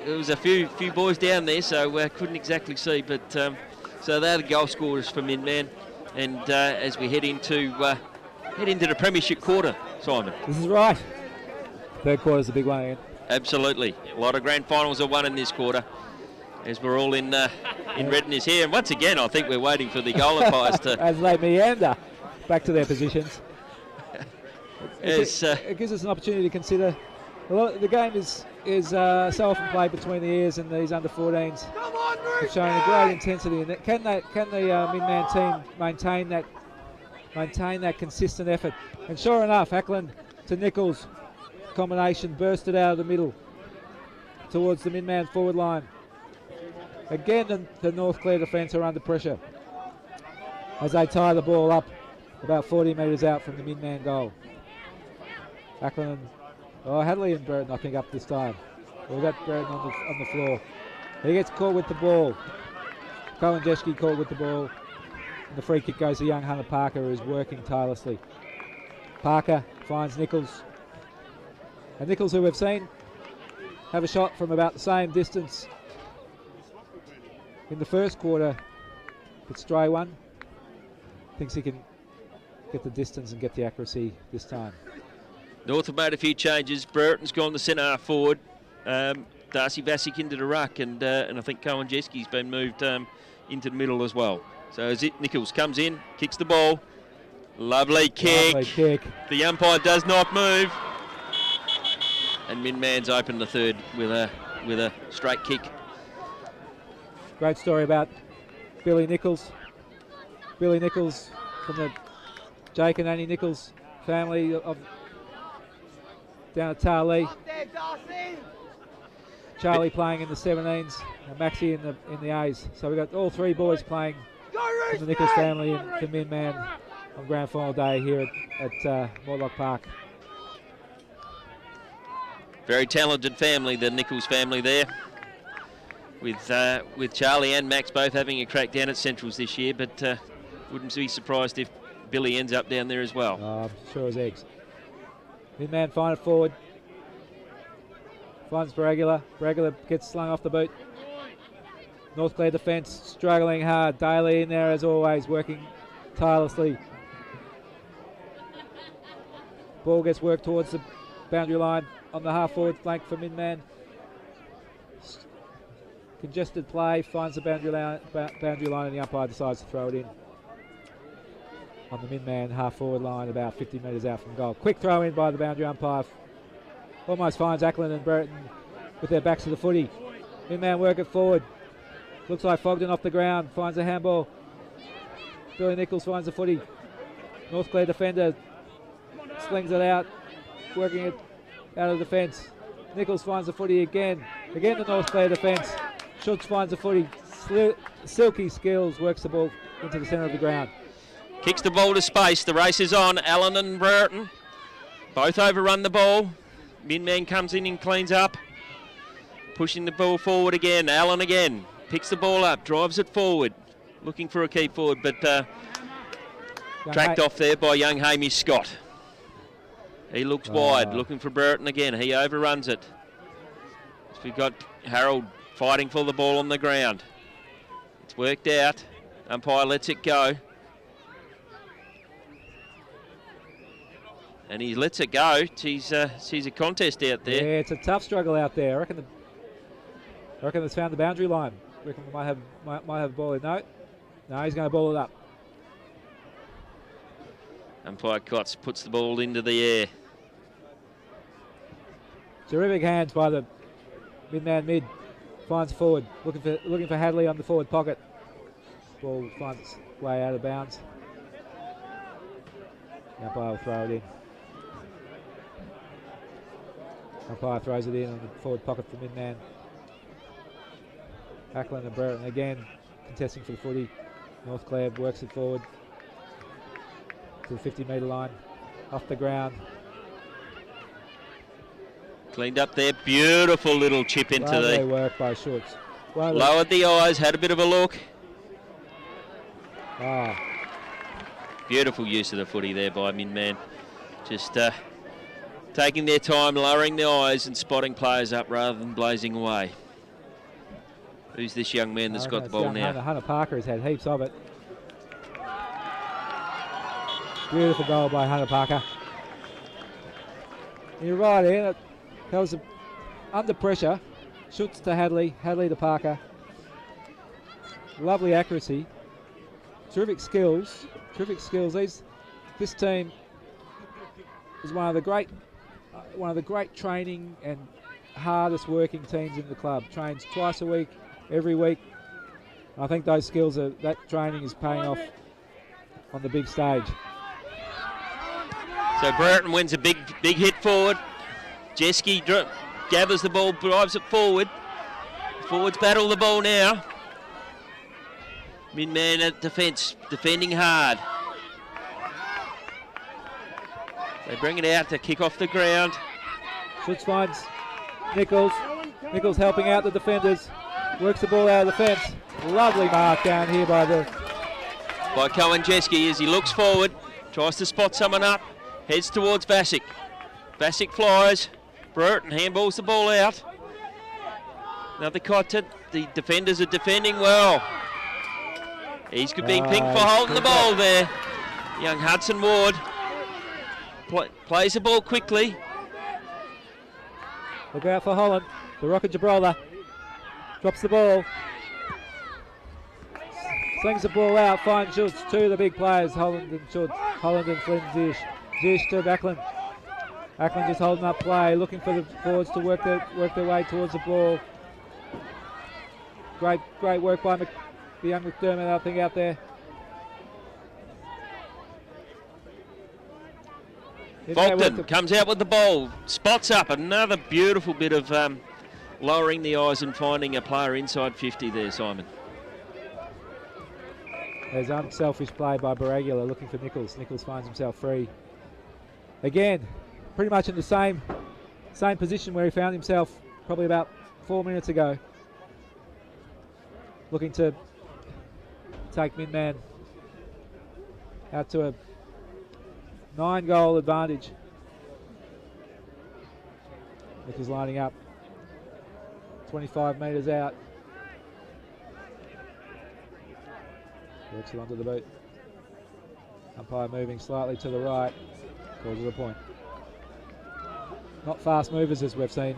There was a few boys down there, so couldn't exactly see, but so they're the goal scorers for MinMan. And as we head into the premiership quarter, Simon. This is right. Third quarter's a big one again. Absolutely. A lot of grand finals are won in this quarter, as we're all in readiness here. And once again, I think we're waiting for the goal umpires to... as they meander back to their positions. It gives us an opportunity to consider. The game is so often played between the ears, and these under 14s have shown a great intensity. And can the MinMan team maintain that consistent effort? And sure enough, Ackland to Nichols combination bursted out of the middle towards the MinMan forward line. Again, the North Clare defence are under pressure as they tie the ball up about 40 metres out from the MinMan goal. Ackland, Hadley and Burton, I think, up this time. We've got Burton on the floor. He gets caught with the ball. Cohen Jeschke caught with the ball. And the free kick goes to young Hunter Parker, who is working tirelessly. Parker finds Nichols. And Nichols, who we've seen have a shot from about the same distance in the first quarter, but stray one. Thinks he can get the distance and get the accuracy this time. North have made a few changes. Burton's gone to centre half forward. Darcy Vasic into the ruck, and I think Cohen Jeschke's been moved into the middle as well. So as Nichols comes in, kicks the ball. Lovely kick. The umpire does not move. And MinMan's opened the third with a straight kick. Great story about Billy Nichols. Billy Nichols from the Jake and Annie Nichols family of down at Tarlee. Charlie playing in the 17s, and Maxie in the A's. So we've got all three boys playing from the Nichols family for MinMan on grand final day here at Morlock Park. Very talented family, the Nichols family there, with Charlie and Max both having a crack down at Centrals this year, but wouldn't be surprised if Billy ends up down there as well. Sure as eggs. MinMan find it forward. Finds Baragula. Baragula gets slung off the boot. North Clare defence struggling hard. Daly in there as always, working tirelessly. Ball gets worked towards the boundary line on the half forward flank for MinMan. Congested play, finds the boundary line, and the umpire decides to throw it in on the MinMan half forward line about 50 metres out from goal. Quick throw in by the boundary umpire. Almost finds Ackland and Burton with their backs to the footy. MinMan work it forward. Looks like Fogden off the ground, finds a handball. Billy Nichols finds the footy. North Clare defender slings it out, working it out of defence. Nichols finds the footy again. Again the North Clare defence. Schutz finds the footy. Silky skills, works the ball into the centre of the ground. Kicks the ball to space. The race is on. Allen and Burton both overrun the ball. MinMan comes in and cleans up. Pushing the ball forward again. Allen again. Picks the ball up. Drives it forward. Looking for a keep forward, but tracked off there by young Hamish Scott. He looks wide. Looking for Burton again. He overruns it. So we've got Harold fighting for the ball on the ground. It's worked out. Umpire lets it go. And he lets it go. Sees a contest out there. Yeah, it's a tough struggle out there. I reckon it's found the boundary line. reckon we might have a ball in. No, he's going to ball it up. Umpire Kotz puts the ball into the air. Terrific hands by the MinMan mid. Finds forward, looking for Hadley on the forward pocket. Ball finds its way out of bounds. Umpire will throw it in. Umpire throws it in on the forward pocket for MinMan. Ackland and Brereton again contesting for the footy. North Clare works it forward to the 50-metre line, off the ground. Cleaned up there, beautiful little chip into Lovely the... work by Schultz. Lowered the eyes, had a bit of a look. Beautiful use of the footy there by MinMan. Just taking their time, lowering the eyes and spotting players up rather than blazing away. Who's this young man that's got the ball now? Hunter Parker has had heaps of it. Beautiful goal by Hunter Parker. You're right, Ian. That was under pressure. Schultz to Hadley, Hadley to Parker. Lovely accuracy. Terrific skills. This team is one of the great training and hardest working teams in the club. Trains twice a week, every week. I think those skills that training is paying off on the big stage. So Brereton wins a big hit forward. Jeske gathers the ball, drives it forward. Forwards battle the ball now. MinMan at defence, defending hard. They bring it out to kick off the ground. Schultz finds Nichols. Nichols helping out the defenders. Works the ball out of the fence. Lovely mark down here by Cohen Jeske as he looks forward, tries to spot someone up, heads towards Vasic. Vasic flies. Brereton handballs the ball out. Another contact. The defenders are defending well. He's being pinged for holding the ball there. Young Hudson Ward plays the ball quickly. Look out for Holland. The Rocket Gibraltar drops the ball. Slings the ball out. Finds Schultz. Two of the big players, Holland and Schultz. Holland and Flynn Zish. Zish to Ackland. Ackland just holding up play, looking for the forwards to work their way towards the ball. Great work by the young McDermott, I think, out there. Fulton comes out with the ball, spots up, another beautiful bit of lowering the eyes and finding a player inside 50 there, Simon. There's unselfish play by Baragula looking for Nichols. Nichols finds himself free. Again, pretty much in the same position where he found himself probably about 4 minutes ago. Looking to take MinMan out to a 9-goal advantage. Nichols lining up 25 metres out. Works it onto the boot. Umpire moving slightly to the right. Calls it a point. Not fast movers as we've seen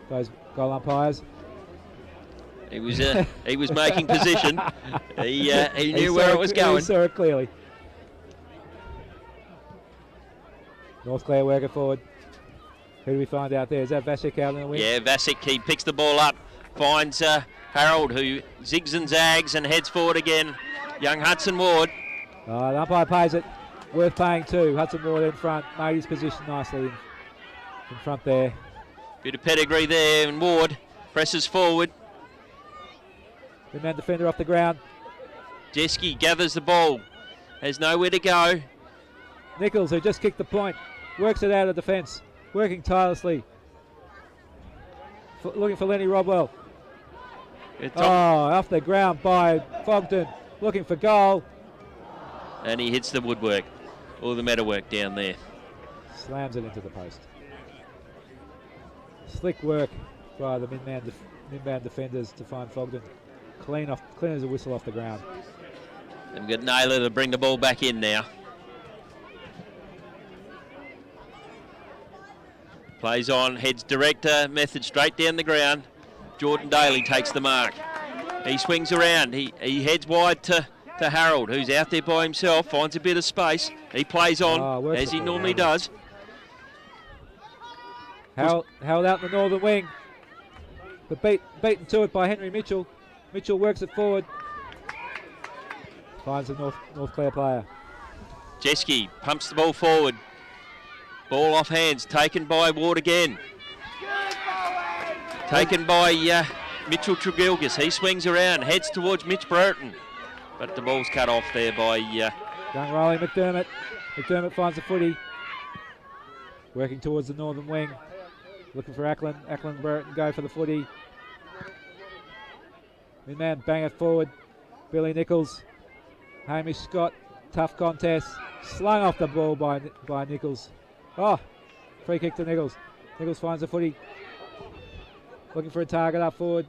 those goal umpires. He was making position. He knew where it was going. He saw it clearly. North Clare working forward. Who do we find out there? Is that Vasic out in the wing? Yeah, Vasic, he picks the ball up, finds Harold, who zigs and zags and heads forward again. Young Hudson Ward. The umpire pays it. Worth paying too. Hudson Ward in front. Made his position nicely in front there. Bit of pedigree there, and Ward presses forward. MinMan defender off the ground. Jeske gathers the ball. Has nowhere to go. Nichols, who just kicked the point, works it out of defence. Working tirelessly. Looking for Lenny Rodwell. Off the ground by Fogden. Looking for goal. And he hits the woodwork, or the metalwork down there. Slams it into the post. Slick work by the MinMan defenders to find Fogden. Clean as a whistle off the ground. And we've got Naylor to bring the ball back in now. Plays on, heads direct method straight down the ground. Jordan Daly takes the mark. He swings around. He heads wide to Harold, who's out there by himself, finds a bit of space. He plays on, as he normally does. Held out the northern wing, but beaten to it by Henry Mitchell. Mitchell works it forward. Finds the North Clare player. Jeske pumps the ball forward. Ball off hands, taken by Ward again. Taken by Mitchell Trugilgis. He swings around, heads towards Mitch Burton. But the ball's cut off there by... young Riley McDermott. McDermott finds the footy. Working towards the northern wing. Looking for Ackland. Ackland and Burton go for the footy. MinMan bang it forward. Billy Nichols. Hamish Scott. Tough contest. Slung off the ball by Nichols. Oh, free kick to Nichols. Nichols finds the footy. Looking for a target up forward.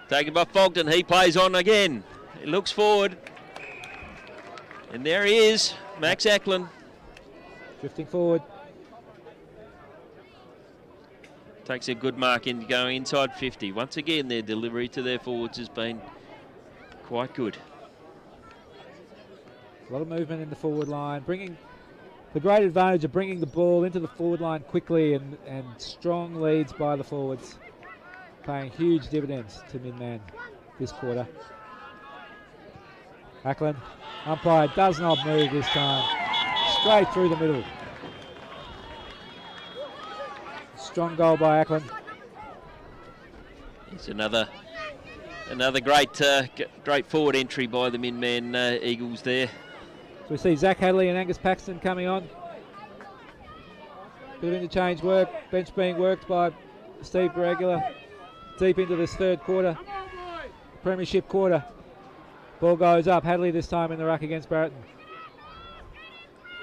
Taken by Fogden. He plays on again. He looks forward. And there he is, Max Ackland. Drifting forward. Takes a good mark in going inside 50. Once again, their delivery to their forwards has been quite good. A lot of movement in the forward line, bringing the great advantage of bringing the ball into the forward line quickly and strong leads by the forwards, paying huge dividends to MinMan this quarter. Ackland, umpire does not move this time, straight through the middle. Strong goal by Ackland. It's another great forward entry by the MinMan Eagles there. So we see Zach Hadley and Angus Paxton coming on. Bit of interchange work, bench being worked by Steve Regular. Deep into this third quarter, premiership quarter. Ball goes up, Hadley this time in the ruck against Barretton.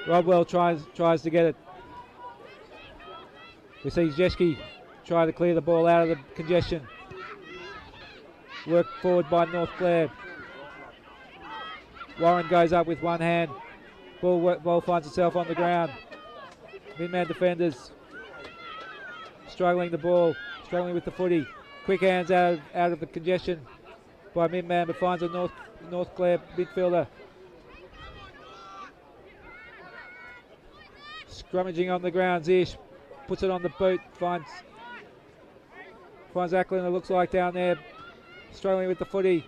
Rodwell tries to get it. We see Jeske try to clear the ball out of the congestion. Worked forward by North Clare. Warren goes up with one hand. Ball finds itself on the ground. MinMan defenders struggling with the footy. Quick hands out of the congestion by MinMan, but finds a North Clare midfielder. Scrummaging on the ground, Zish puts it on the boot, finds Ackland, it looks like down there, struggling with the footy.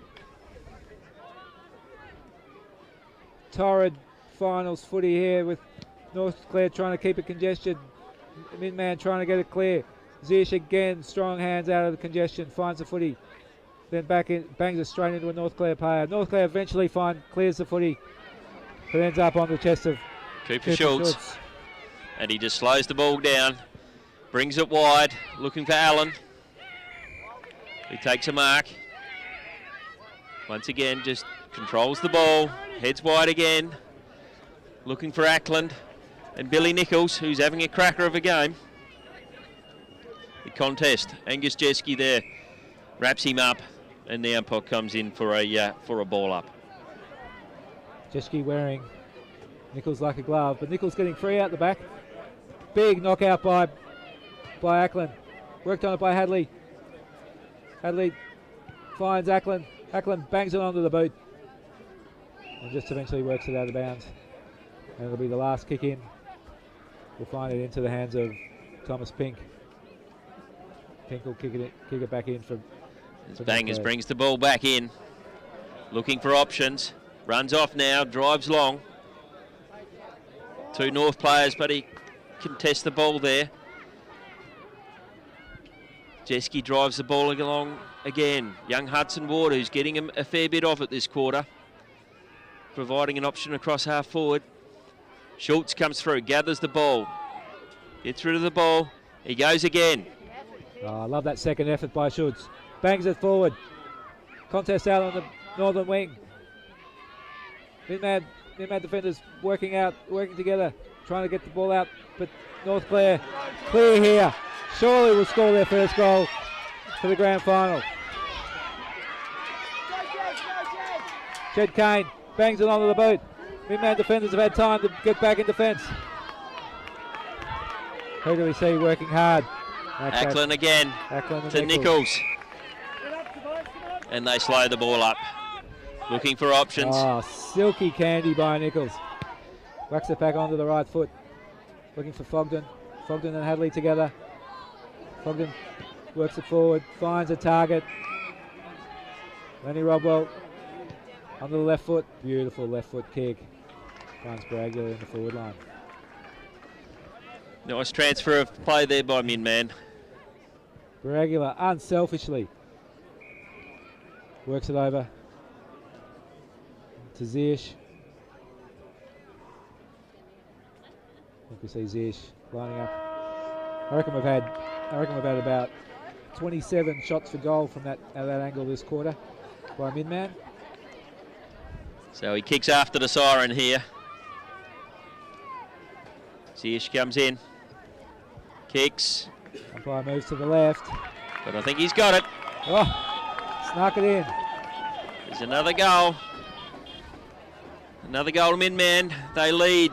Torrid finals footy here with North Clare trying to keep it congestion. MinMan trying to get it clear. Zish again, strong hands out of the congestion, finds the footy. Then back in, bangs it straight into a North Clare player. North Clare eventually clears the footy, but ends up on the chest of Cooper Schultz. And he just slows the ball down, brings it wide, looking for Allen. He takes a mark. Once again, just controls the ball, heads wide again, looking for Ackland and Billy Nichols, who's having a cracker of a game. The contest, Angus Jeske there, wraps him up, and the umpire comes in for a ball up. Jeske wearing Nichols like a glove, but Nichols getting free out the back. Big knockout by Ackland. Worked on it by Hadley. Hadley finds Ackland. Ackland bangs it onto the boot and just eventually works it out of bounds. And it'll be the last kick in. We'll find it into the hands of Thomas Pink. Pink will kick it back in for Bangers brings the ball back in. Looking for options. Runs off now, drives long. Two North players, but he contests the ball there. Jeske drives the ball along again. Young Hudson Ward, who's getting him a fair bit of it this quarter, providing an option across half forward. Schultz comes through, gathers the ball, gets rid of the ball. He goes again. Oh, I love that second effort by Schultz. Bangs it forward. Contest out on the northern wing. MinMan defenders working together, trying to get the ball out, but North Clare clear here. Surely will score their first goal for the grand final. Jed Kane bangs it onto the boot. MinMan defenders have had time to get back in defence. Who do we see working hard? Ackland again Ackland to Nichols. and they slow the ball up. Looking for options. Oh, silky candy by Nichols. Whacks it back onto the right foot. Looking for Fogden. Fogden and Hadley together. Fogden works it forward, finds a target. Lenny Rodwell onto the left foot. Beautiful left foot kick. Finds Bragler in the forward line. Nice transfer of play there by MinMan. Bragler unselfishly works it over to Ziyech. I think we see Ziyech lining up. I reckon we've had about 27 shots for goal from that angle this quarter by MinMan. So he kicks after the siren here. Ziyech comes in, kicks, Umpire moves to the left. but I think he's got it. Oh, snuck it in. There's another goal. Another goal to MinMan. They lead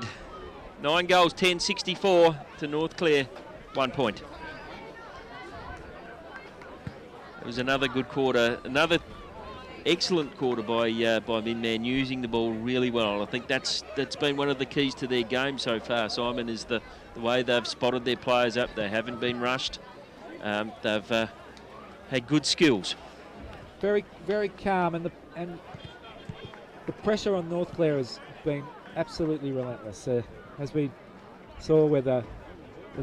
9 goals, 10-64 to North Clare, 1 point. It was another good quarter, another excellent quarter by MinMan, using the ball really well. I think that's been one of the keys to their game so far, Simon, is the way they've spotted their players up. They haven't been rushed. They've had good skills. Very, very calm, and the pressure on North Clare has been absolutely relentless. As we saw, where the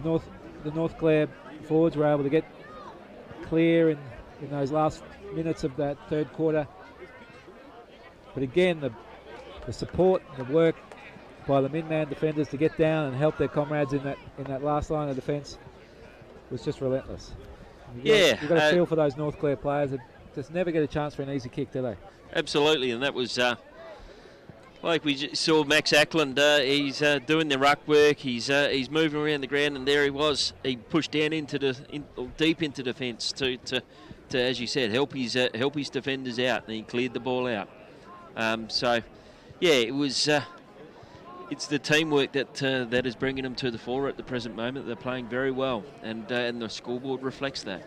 North Clare forwards were able to get clear in those last minutes of that third quarter. But again, the support and the work by the MinMan defenders to get down and help their comrades in that last line of defence was just relentless. You've got to feel for those North Clare players that just never get a chance for an easy kick, do they? Absolutely, and that was like we saw Max Ackland. He's doing the ruck work. He's moving around the ground, and there he was. He pushed down deep into defence to, as you said, help his defenders out, and he cleared the ball out. So, yeah, it was. It's the teamwork that is bringing them to the fore at the present moment. They're playing very well, and the scoreboard reflects that.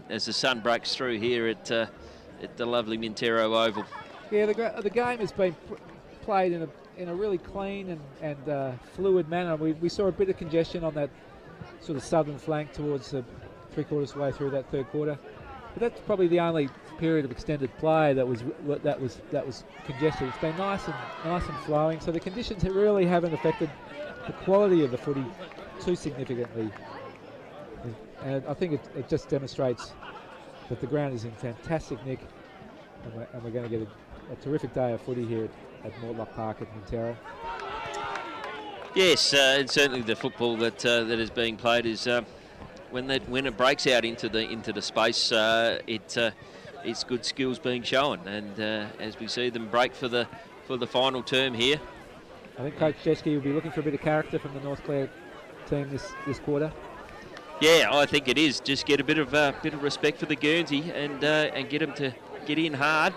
As the sun breaks through here at the lovely Mintaro Oval. Yeah, the game has been played in a really clean and fluid manner. We saw a bit of congestion on that sort of southern flank towards the 3/4 way through that third quarter, but that's probably the only period of extended play that was congested. It's been nice and flowing. So the conditions really haven't affected the quality of the footy too significantly. And I think it just demonstrates that the ground is in fantastic nick, and we're going to get a terrific day of footy here at Mortlock Park at Mintaro. Yes, and certainly the football that is being played is when it breaks out into the space, it's good skills being shown, and as we see them break for the final term here. I think Coach Jeske will be looking for a bit of character from the North Clare team this quarter. Yeah, I think it is. Just get a bit of respect for the Guernsey and get them to get in hard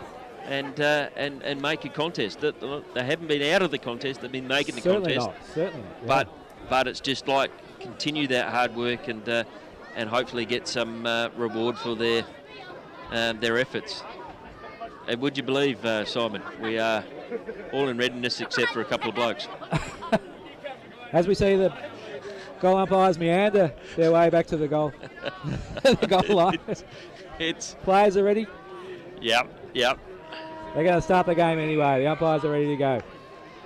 and make a contest. That they haven't been out of the contest; they've been making the contest. Certainly not. Yeah. But it's just like continue that hard work and hopefully get some reward for their efforts. And would you believe, Simon, we are all in readiness except for a couple of blokes. As we see the goal umpires meander their way back to the goal, the goal line. It's players are ready. Yep. They're going to start the game anyway. The umpires are ready to go.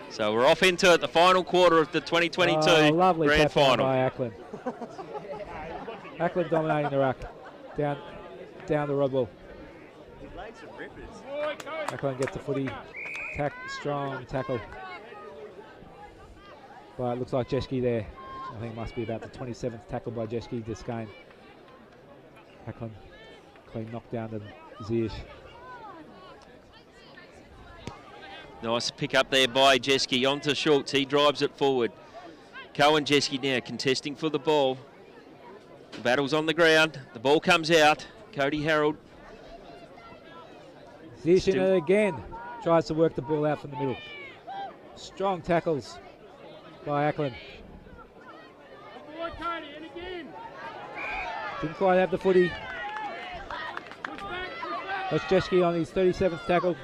So we're off into it, the final quarter of the 2022 lovely Grand Final. By Ackland. Ackland dominating the ruck. Down the Rodwell. Ackland gets the footy. Strong tackle. But it looks like Jeske there. I think it must be about the 27th tackle by Jeske this game. Ackland clean knockdown to Ziyech. Nice pick up there by Jeske onto Schultz. He drives it forward. Cohen Jeske now contesting for the ball. The battle's on the ground. The ball comes out. Cody Harold. Ziyech in it again. Tries to work the ball out from the middle. Strong tackles by Ackland. Didn't quite have the footy. That's Jeschke on his 37th tackle.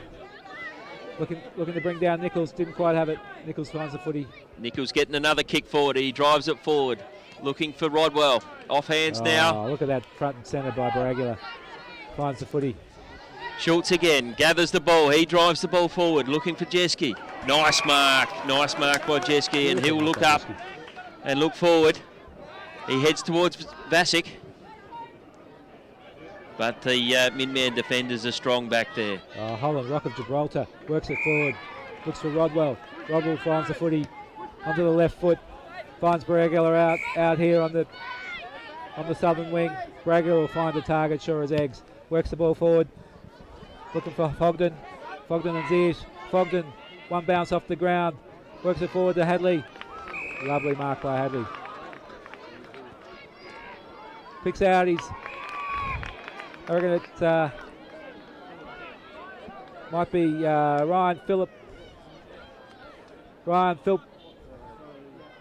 Looking to bring down Nichols. Didn't quite have it. Nichols finds the footy. Nichols getting another kick forward. He drives it forward. Looking for Rodwell. Off hands now. Look at that front and centre by Baragula. Finds the footy. Schultz again. Gathers the ball. He drives the ball forward. Looking for Jeschke. Nice mark. Nice mark by Jeschke. And he'll look up and look forward. He heads towards Vasic. But the MinMan defenders are strong back there. Holland, Rock of Gibraltar, works it forward, looks for Rodwell. Rodwell finds the footy onto the left foot, finds Baragula out here on the southern wing. Baragula will find a target, sure as eggs. Works the ball forward, looking for Fogden. Fogden and Ziyech. Fogden, one bounce off the ground, works it forward to Hadley. Lovely mark by Hadley. Picks out his... I reckon it might be Ryan Phillip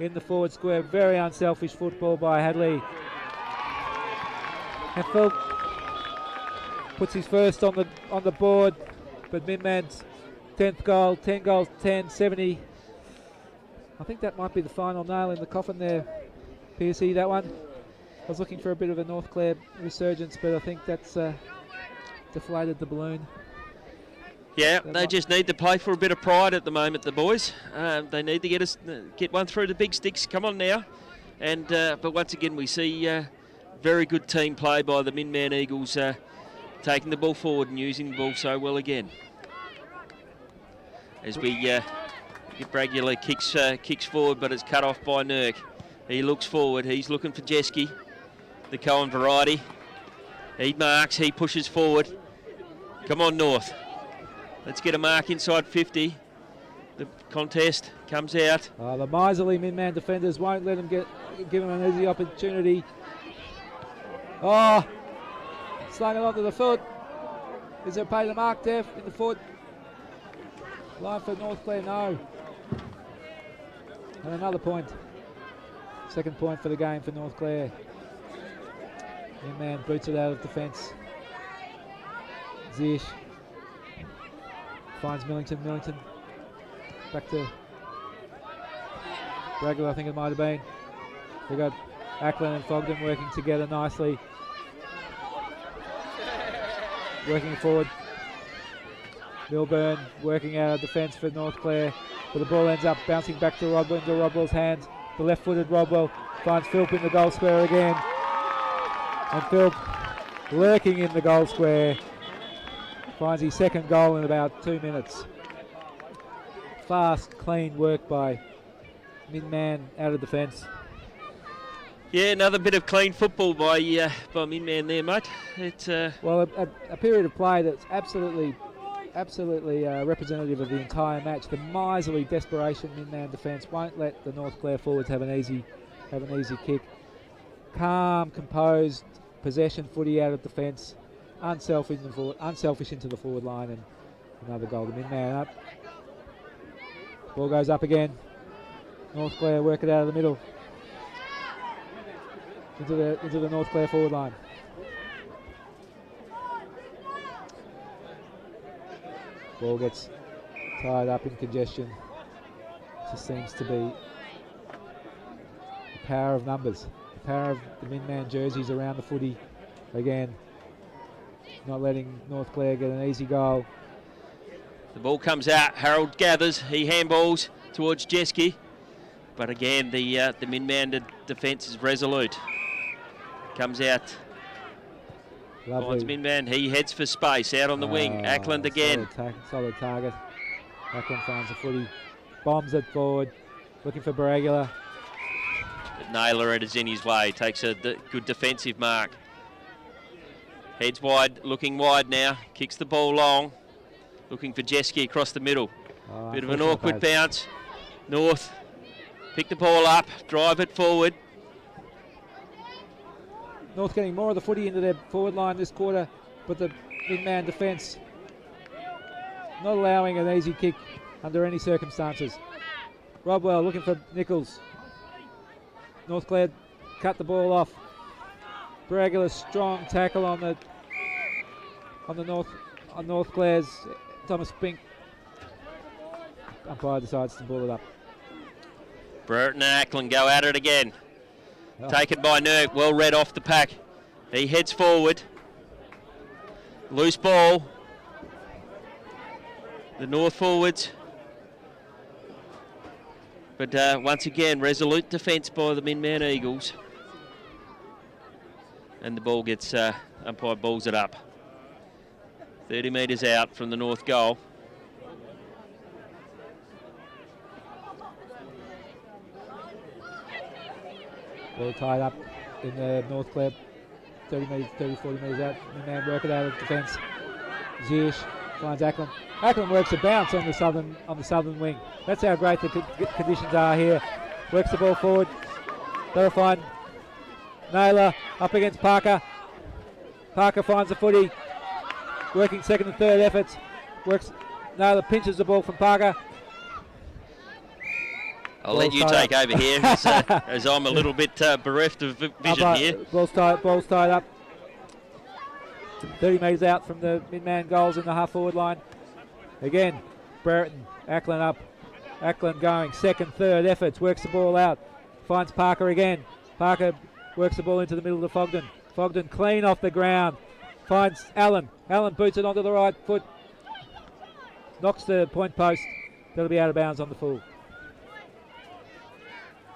in the forward square. Very unselfish football by Hadley. And Phillip puts his first on the board, but MinMan's 10th goal, 10 goals, 10, 70. I think that might be the final nail in the coffin there, PSC, that one. I was looking for a bit of a North Clare resurgence, but I think that's deflated the balloon. Yeah, they just need to play for a bit of pride at the moment, the boys. They need to get one through the big sticks. Come on now. And but once again, we see very good team play by the MinMan Eagles, taking the ball forward and using the ball so well again. As we get Bragula kicks forward, but it's cut off by Nurk. He looks forward. He's looking for Jeschke, the Cohen variety. He marks. He pushes forward. Come on, North. Let's get a mark inside 50. The contest comes out. The miserly MinMan defenders won't let him give him an easy opportunity. Slung it onto the foot. Is there a pay to mark there in the foot? Line for North Clare, no. And another point. Second point for the game for North Clare. MinMan boots it out of defence. Ziyech finds Millington. Back to Bragler, I think it might have been. We got Ackland and Fogden working together nicely. Working forward. Milburn working out of defence for North Clare. But the ball ends up bouncing back to Rodwell into Rodwell's hands. The left-footed Rodwell finds Philp in the goal square again. And Philp lurking in the goal square. Finds his second goal in about 2 minutes. Fast, clean work by MinMan out of defence. Yeah, another bit of clean football by MinMan there, mate. It's well, a period of play that's absolutely representative of the entire match. The miserly desperation MinMan defence won't let the North Clare forwards have an easy kick. Calm, composed possession footy out of defence. Unselfish into the forward line, and another goal to MinMan up. Ball goes up again. North Clare work it out of the middle into the North Clare forward line. Ball gets tied up in congestion. Just seems to be the power of numbers, the power of the MinMan jerseys around the footy. Again, not letting North Clare get an easy goal. The ball comes out. Harold gathers. He handballs towards Jeschke. But again, the MinMan defence is resolute. Comes out. Lovely. Finds MinMan. He heads for space out on the wing. Ackland again. Solid target. Ackland finds the footy. Bombs it forward. Looking for Baragula. But Naylor is in his way. Takes a good defensive mark. Heads wide. Looking wide now. Kicks the ball long. Looking for Jeschke across the middle. Bit of an awkward bounce. North. Pick the ball up. Drive it forward. North getting more of the footy into their forward line this quarter, but the MinMan defence not allowing an easy kick under any circumstances. Rodwell looking for Nichols. North Clare cut the ball off. Baragula's strong tackle on the North on North Clare's Thomas Pink. Umpire decides to ball it up. Brereton and Ackland go at it again. Oh. Taken by Nurk, well read off the pack. He heads forward. Loose ball. The North forwards. But once again, resolute defence by the MinMan Eagles. And the ball gets, umpire balls it up. 30 metres out from the North goal. Ball tied up in the North Clare, 40 metres out. MinMan work it out of defence. Ziyech finds Ackland. Ackland works a bounce on the southern wing. That's how great the conditions are here. Works the ball forward. They'll find Naylor up against Parker. Parker finds the footy. Working second and third efforts. Naylor pinches the ball from Parker. I'll let you take over here as I'm a little bit bereft of vision here. Ball's tied up. 30 metres out from the MinMan goals in the half forward line. Again, Brereton, Ackland up. Ackland going second, third efforts. Works the ball out. Finds Parker again. Parker works the ball into the middle of Fogden. Fogden clean off the ground. Finds Allen. Allen boots it onto the right foot. Knocks the point post. That'll be out of bounds on the full.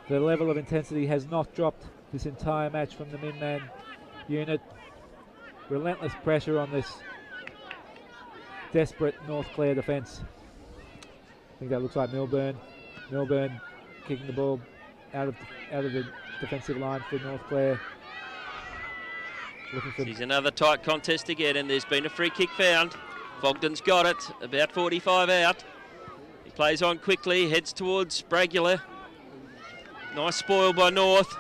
The level of intensity has not dropped this entire match from the MinMan unit. Relentless pressure on this desperate North Clare defence. I think that looks like Milburn. Milburn kicking the ball out of the defensive line for North Clare. Here's another tight contest again, and there's been a free kick found. Fogden's got it, about 45 out. He plays on quickly, heads towards Bragula. Nice spoil by North.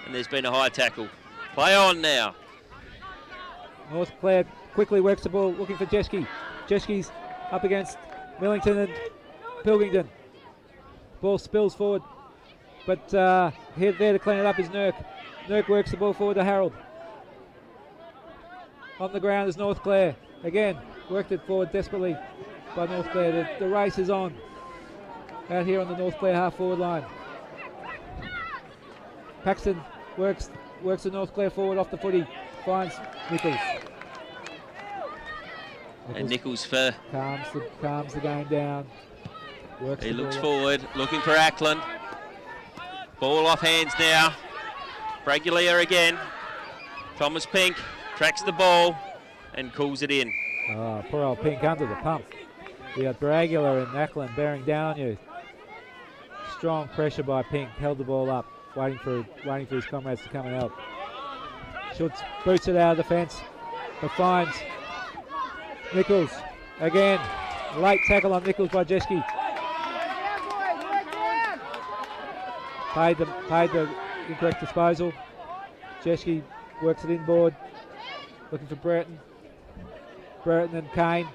And there's been a high tackle. Play on now. North Clare quickly works the ball, looking for Jeschke. Jeschke's up against Millington and Pilkington. Ball spills forward, but here there to clean it up is Nurk. Nurk works the ball forward to Harold. On the ground is North Clare. Again, worked it forward desperately by North Clare. The race is on out here on the North Clare half forward line. Paxton works the North Clare forward off the footy. Finds Nichols. And Nichols for calms the game down. He looks forward, looking for Ackland. Ball off hands now. Braglia again. Thomas Pink tracks the ball and calls it in. Oh, poor old Pink under the pump. You got Bragula and Ackland bearing down on you. Strong pressure by Pink. Held the ball up, waiting for his comrades to come and help. Schultz boots it out of the fence, but finds Nichols again. Late tackle on Nichols by Jeschke. Paid the incorrect disposal. Jeschke works it inboard, looking for Brereton. Brereton and Kane.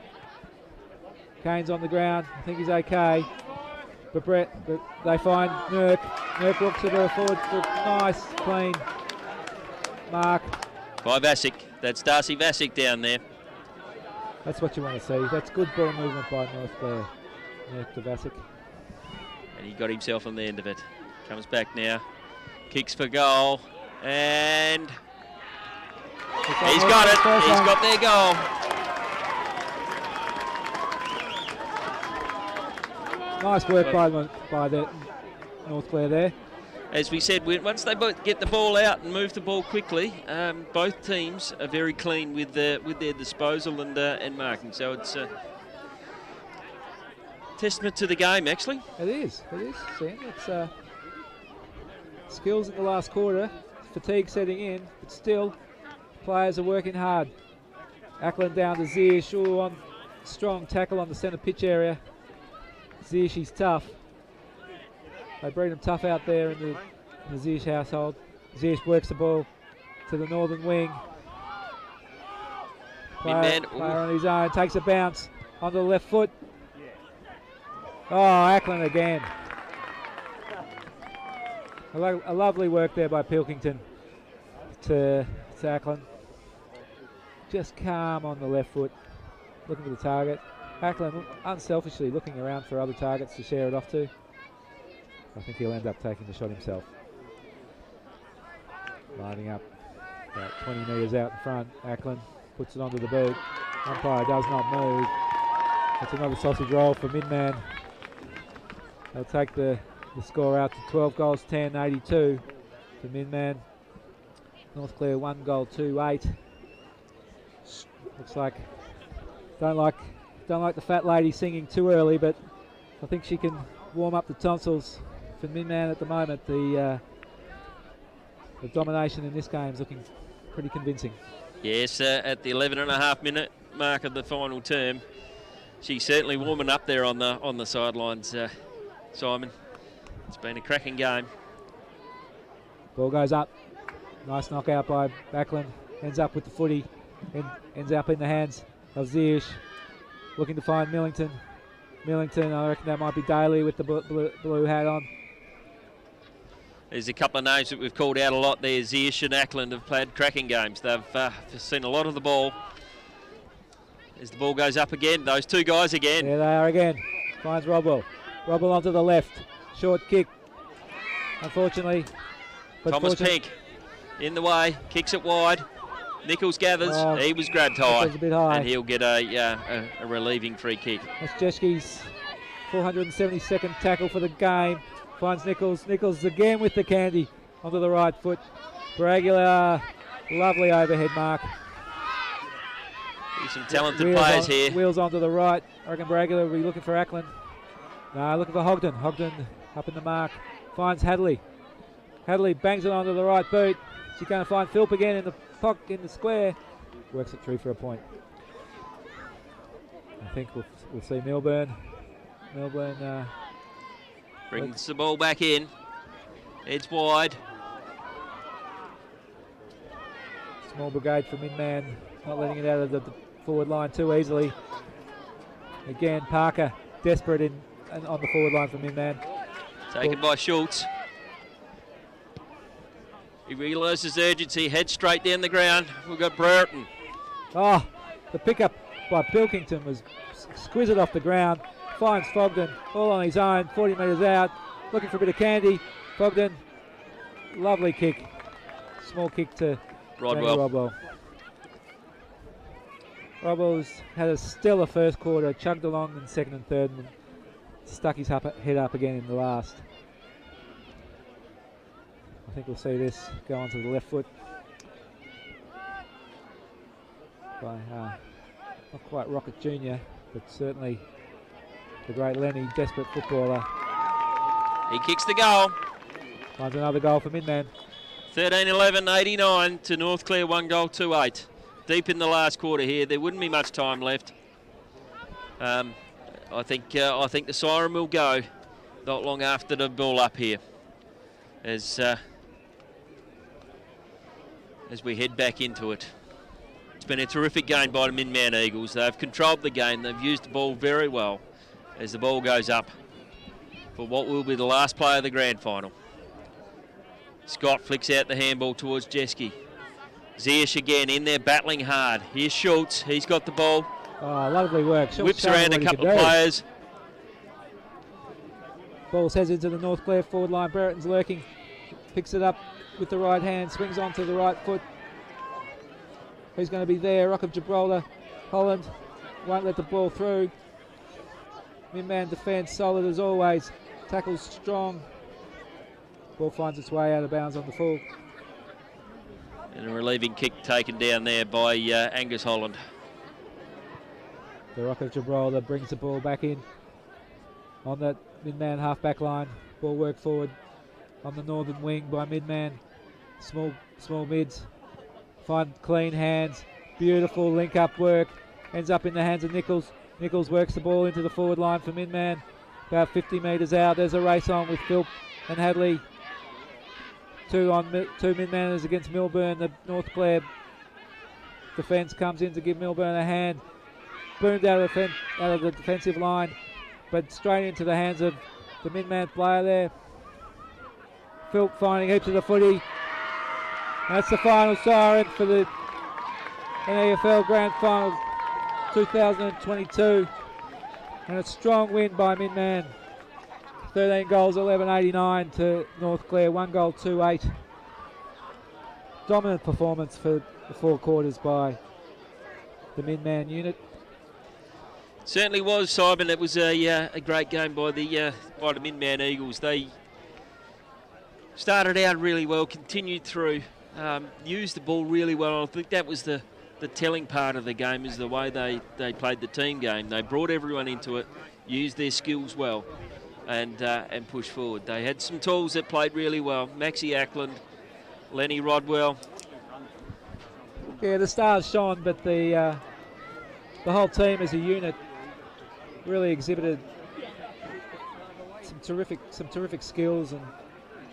Kane's on the ground. I think he's okay. But they find Nurk. Nurk walks the ball forward for a nice, clean mark. By Vasic. That's Darcy Vasic down there. That's what you want to see. That's good ball movement by North Clare. Nurk to Vasic. And he got himself on the end of it. Comes back now. Kicks for goal. And he's got it. He's got their goal. Nice work by the North Clare there. As we said, once they both get the ball out and move the ball quickly, both teams are very clean with their disposal and marking. So it's a testament to the game, actually. It is, Sam. It's skills in the last quarter, fatigue setting in, but still, players are working hard. Ackland down to Ziyech, on strong tackle on the centre pitch area. Ziyech, he's tough. They breed him tough out there in the Ziyech household. Ziyech works the ball to the northern wing. Player on his own, takes a bounce onto the left foot. Oh, Ackland again. A lovely work there by Pilkington to Ackland. just calm on the left foot, looking for the target. Ackland unselfishly looking around for other targets to share it off to. I think he'll end up taking the shot himself. Lining up about 20 metres out in front. Ackland puts it onto the boot. Umpire does not move. That's another sausage roll for MinMan. They'll take the score out to 12 goals 10, 82 for MinMan. North Clare 1 goal 2-8. Looks like don't like the fat lady singing too early, but I think she can warm up the tonsils for MinMan at the moment. The domination in this game is looking pretty convincing. Yes, at the 11.5 minute mark of the final term, she's certainly warming up there on the sidelines, Simon. It's been a cracking game. Ball goes up. Nice knockout by Ackland. Ends up with the footy. Ends up in the hands of Ziyech. Looking to find Millington. Millington, I reckon that might be Daly with the blue hat on. There's a couple of names that we've called out a lot there. Ziyech and Ackland have played cracking games. They've seen a lot of the ball. As the ball goes up again, those two guys again. There they are again. Finds Robwell. Robwell onto the left. Short kick. Unfortunately. Thomas Pink in the way. Kicks it wide. Nichols gathers. He was grabbed high. A bit high. And he'll get a relieving free kick. That's Jeschke's 472nd tackle for the game. Finds Nichols. Nichols again with the candy onto the right foot. Bragula, lovely overhead mark. Some talented players here. Wheels onto the right. I reckon Bragula will be looking for Ackland. No, looking for Hogden. Hogden up in the mark. Finds Hadley. Hadley bangs it onto the right boot. She's going to find Philp again in the pocket in the square. Works it through for a point. I think we'll see Milburn. Milburn brings the ball back in. It's wide. Small brigade from MinMan. Not letting it out of the forward line too easily. Again, Parker desperate on the forward line from MinMan. Taken by Schultz. He realises urgency, heads straight down the ground. We've got Brereton. Oh, the pickup by Pilkington was exquisite off the ground. Finds Fogden all on his own, 40 metres out. Looking for a bit of candy. Fogden, lovely kick. Small kick to Rodwell. Rodwell's had a stellar first quarter, chugged along in second and third, and stuck his head up again in the last. I think we'll see this go onto the left foot by not quite Rocket Jr., but certainly the great Lenny, desperate footballer. He kicks the goal. Finds another goal for MinMan. 13-11, 89 to North Clare, 1 goal, 2-8. Deep in the last quarter here. There wouldn't be much time left. I think the siren will go not long after the ball up here, as we head back into it. It's been a terrific game by the MinMan Eagles. They've controlled the game. They've used the ball very well as the ball goes up for what will be the last play of the grand final. Scott flicks out the handball towards Jeschke. Ziyech again in there battling hard. Here's Schultz. He's got the ball. Oh, lovely work. Whips around a couple of players. Ball heads into the North Clare forward line. Brereton's lurking. Picks it up with the right hand. Swings onto the right foot. Who's going to be there? Rock of Gibraltar. Holland won't let the ball through. MinMan defence solid as always. Tackles strong. Ball finds its way out of bounds on the full. And a relieving kick taken down there by Angus Holland. The Rock of Gibraltar brings the ball back in on that MinMan half-back line. Ball work forward on the northern wing by MinMan. Small mids. Find clean hands. Beautiful link-up work. Ends up in the hands of Nichols. Nichols works the ball into the forward line for MinMan. About 50 metres out. There's a race on with Philp and Hadley. Two MinManers against Milburn. The North Clare defence comes in to give Milburn a hand. Boomed out of the defensive line, but straight into the hands of the MinMan player there. Philp finding heaps of the footy. That's the final siren for the AFL Grand Final 2022, and a strong win by MinMan. 13 goals, 11.89 to North Clare, 1 goal, 2.8. Dominant performance for the 4 quarters by the MinMan unit. Certainly was, Simon. It was a great game by the MinMan Eagles. They started out really well, continued through, used the ball really well. I think that was the telling part of the game, is the way they played the team game. They brought everyone into it, used their skills well, and pushed forward. They had some tools that played really well. Maxie Ackland, Lenny Rodwell. Yeah, the stars shone, but the whole team as a unit really exhibited some terrific skills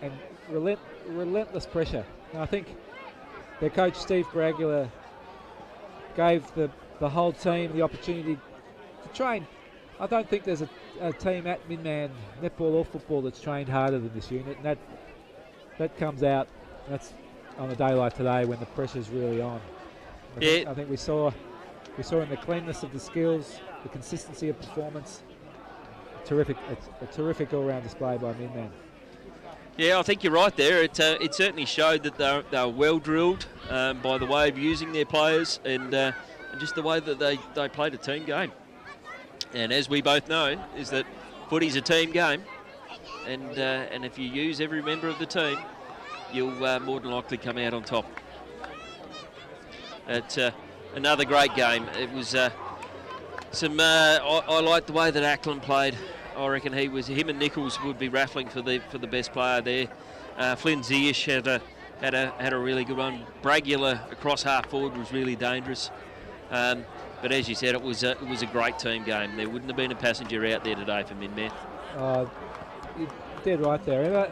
and relentless pressure. And I think their coach Steve Baragula gave the whole team the opportunity to train. I don't think there's a team at MinMan, netball or football, that's trained harder than this unit, and that comes out. That's on a day like today when the pressure's really on. I think we saw in the cleanness of the skills, the consistency of performance, a terrific all-round display by MinMan. Yeah, I think you're right there. It certainly showed that they were well drilled by the way of using their players and just the way that they played a team game. And as we both know, is that footy's a team game, and if you use every member of the team, you'll more than likely come out on top. It's another great game. It was I liked the way that Ackland played. I reckon him and Nichols would be raffling for the best player there. Flynn Ziyech had a really good one. Bragula across half forward was really dangerous. But as you said, it was a great team game. There wouldn't have been a passenger out there today for MinMan. You're dead right there.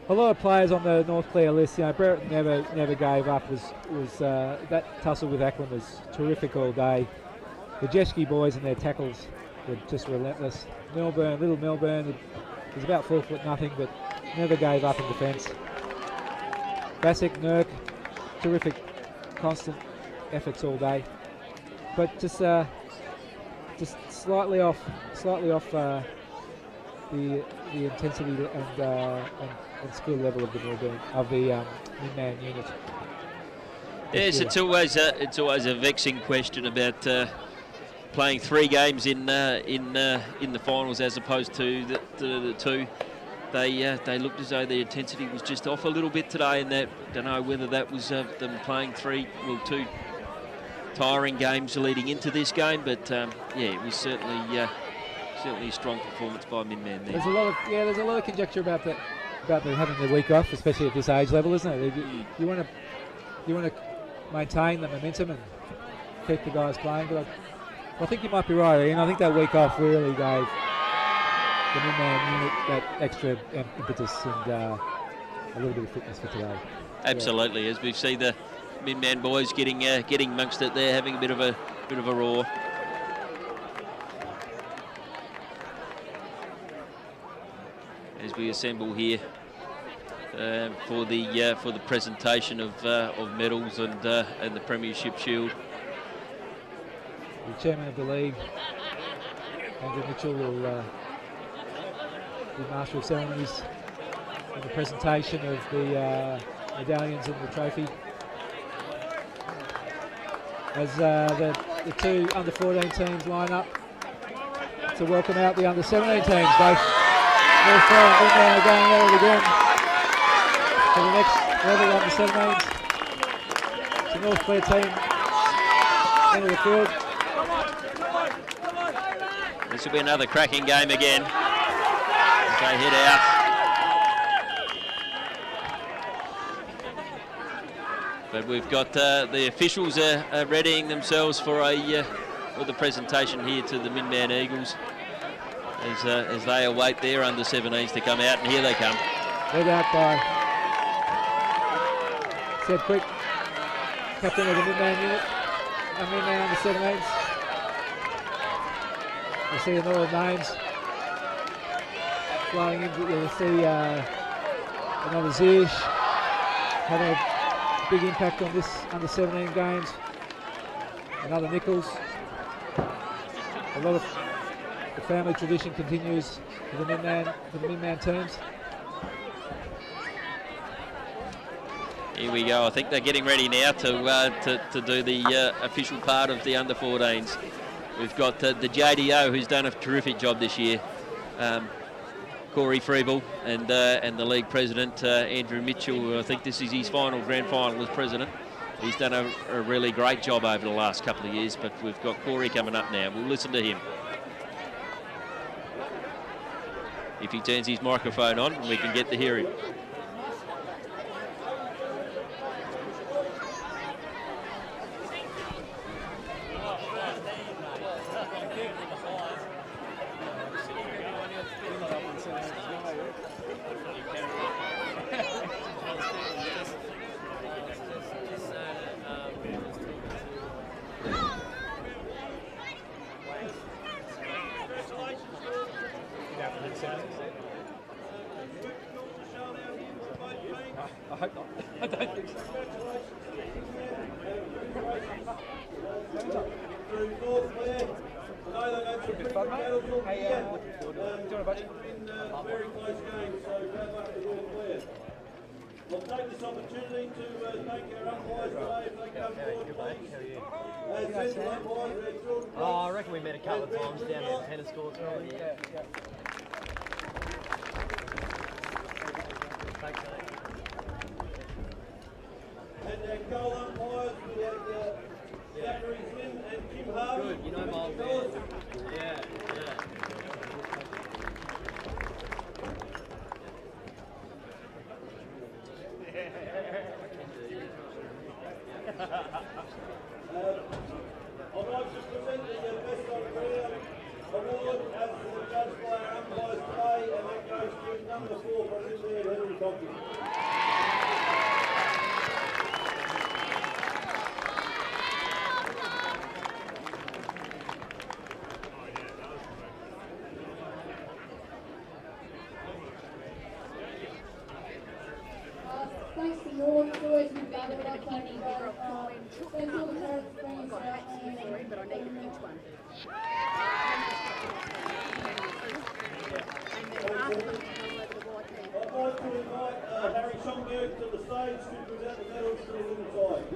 A lot of players on the North Clare list. Brett never gave up. Was that tussle with Ackland was terrific all day. The Jeschke boys and their tackles were just relentless. Little Melbourne was about 4'0", but never gave up in defence. Bassett, Nurk, terrific, constant efforts all day, but just slightly off the intensity and skill level of the MinMan unit. Yes, it's always a vexing question about playing 3 games in the finals as opposed to the 2. They looked as though the intensity was just off a little bit today, and that don't know whether that was them playing 2 tiring games leading into this game, but it was certainly a strong performance by MinMan there. There's a lot of conjecture about having the week off, especially at this age level, isn't it? You want to maintain the momentum and keep the guys playing, but I think you might be right, Ian. I think that week off really gave the MinMan unit that extra impetus and a little bit of fitness for today. Absolutely, as we see the MinMan boys getting amongst it there, having a bit of a roar. As we assemble here for the presentation of medals and the Premiership Shield. The chairman of the league, Andrew Mitchell, will be master of ceremonies and the presentation of the medallions and the trophy. As the 2 under-14 teams line up to welcome out the under-17 teams. Both North Clare and MinMan are going at it again for the next level under-17s. The North Clare team into the field. This will be another cracking game again as they head out. But we've got the officials are readying themselves for the presentation here to the MinMan Eagles as they await their under-17s to come out, and here they come. Led out by Seb Quick, captain of the MinMan unit, and MinMan under-17s. You see all the names flowing in. You'll see another Ziyech, big impact on this under 17 games. Another Nichols. A lot of the family tradition continues for the MinMan teams. Here we go. I think they're getting ready now to do the official part of the under 14s. We've got the JDO, who's done a terrific job this year. Corey Freeble and the league president Andrew Mitchell. I think this is his grand final as president. He's done a really great job over the last couple of years, but we've got Corey coming up now. We'll listen to him. If he turns his microphone on, we can get to hear him. I hope not. I don't think so. Good fun, mate. Hey, looking forward to it. Do you want a budget? Very close game, so bad luck to all players. We'll take this opportunity to thank our umpires today if they come forward, please. As central umpires, they're Jordan. I reckon we met a couple of times down at the tennis courts. Yeah. Thanks, mate. And our goal umpires, we had Zachary Slim and Jim Harvey. Good, you know my old man. Yeah. I'd like to present the Best on Ground award as judged by our umpires today, and that goes to number 4 from India, Henry Tompkins. Thanks to all the boys who gathered up on thanks to all the parents bringing us out but I need each one. I'd like to invite Harry Schomburg to the stage to present the medals to the women's side.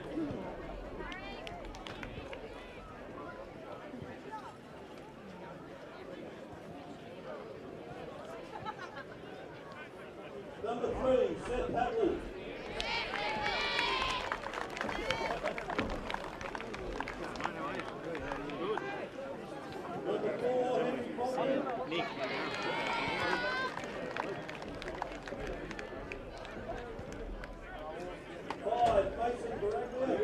Number 3, Seth Hatley. Number 4, Henry Boston. Nick. 5, Mason Baraglia.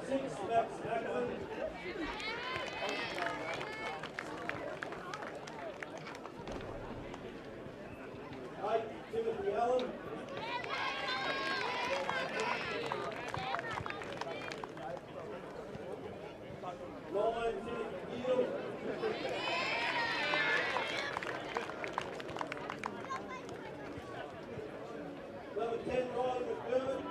6, Max Ackland. 8, Timothy Allen. 9, Timothy Gill. 10, Ryan McDermott.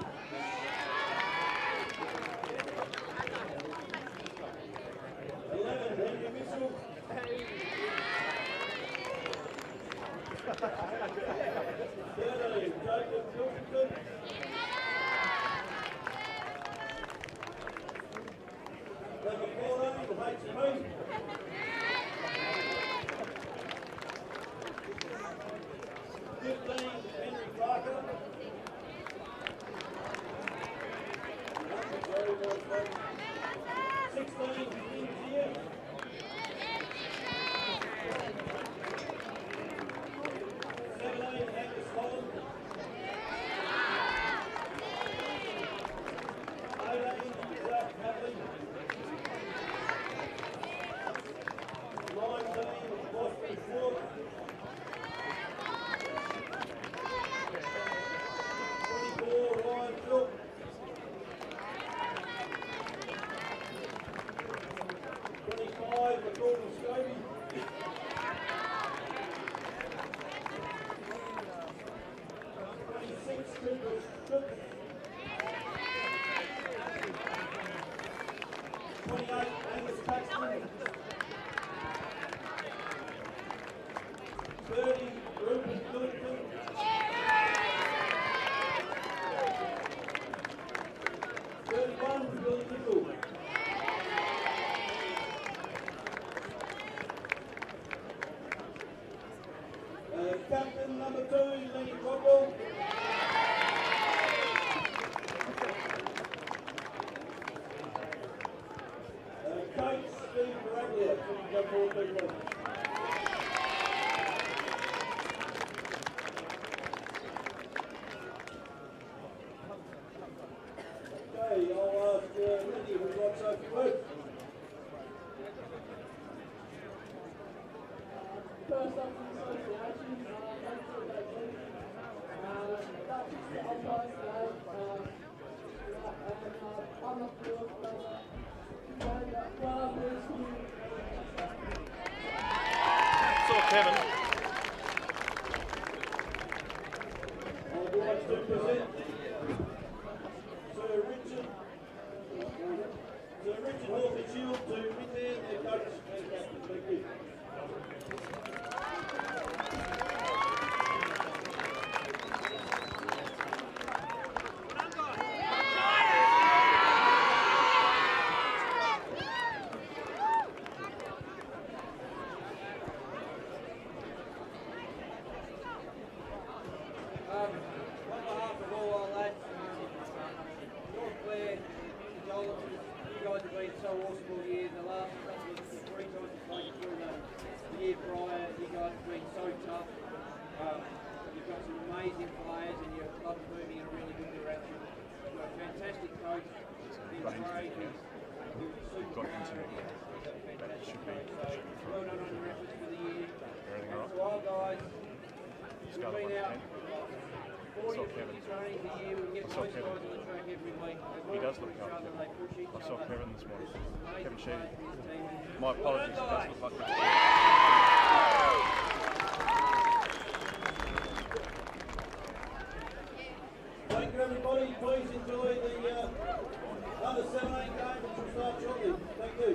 11, Henry Mitchell. 13, Jacob Pilkington. 14, HP. 15, Henry Parker. 16, India. 17, Angus Holland. 18, Zach Hadley. 19, Boston Short. 24, Ryan Philp. captain number 2, Lenny Crockwell. Coach Steve Bradley, come forward, please. Okay, I'll ask Wendy who'd like Sophie first. First up from the association, thanks for that, Jim. That's just the umpires today. I'm not sure, Saw Kevin. I'd like to present Sir Richard Norfolk Shield to MinMan, their coach and captain. Thank you. On behalf of all our lads, North Clare, condolences. You guys have been so awesome all year. The last couple of 3 times you played through the year prior, you guys have been so tough. You've got some amazing players and your club's moving in a really good direction. You've got a fantastic coach, Tim Craig, who's super fantastic coach. So well done on your efforts for the year. And to our guys, we've been out 40 or 50 trainings a year. We get most guys on the track every week. They work for each other, they push each other. I saw Kevin this morning. Kevin Amazing Sheedy. players for his team. My apologies, it does look like this. Thank you, everybody. Please enjoy the under 17 game, which will start shortly. Thank you.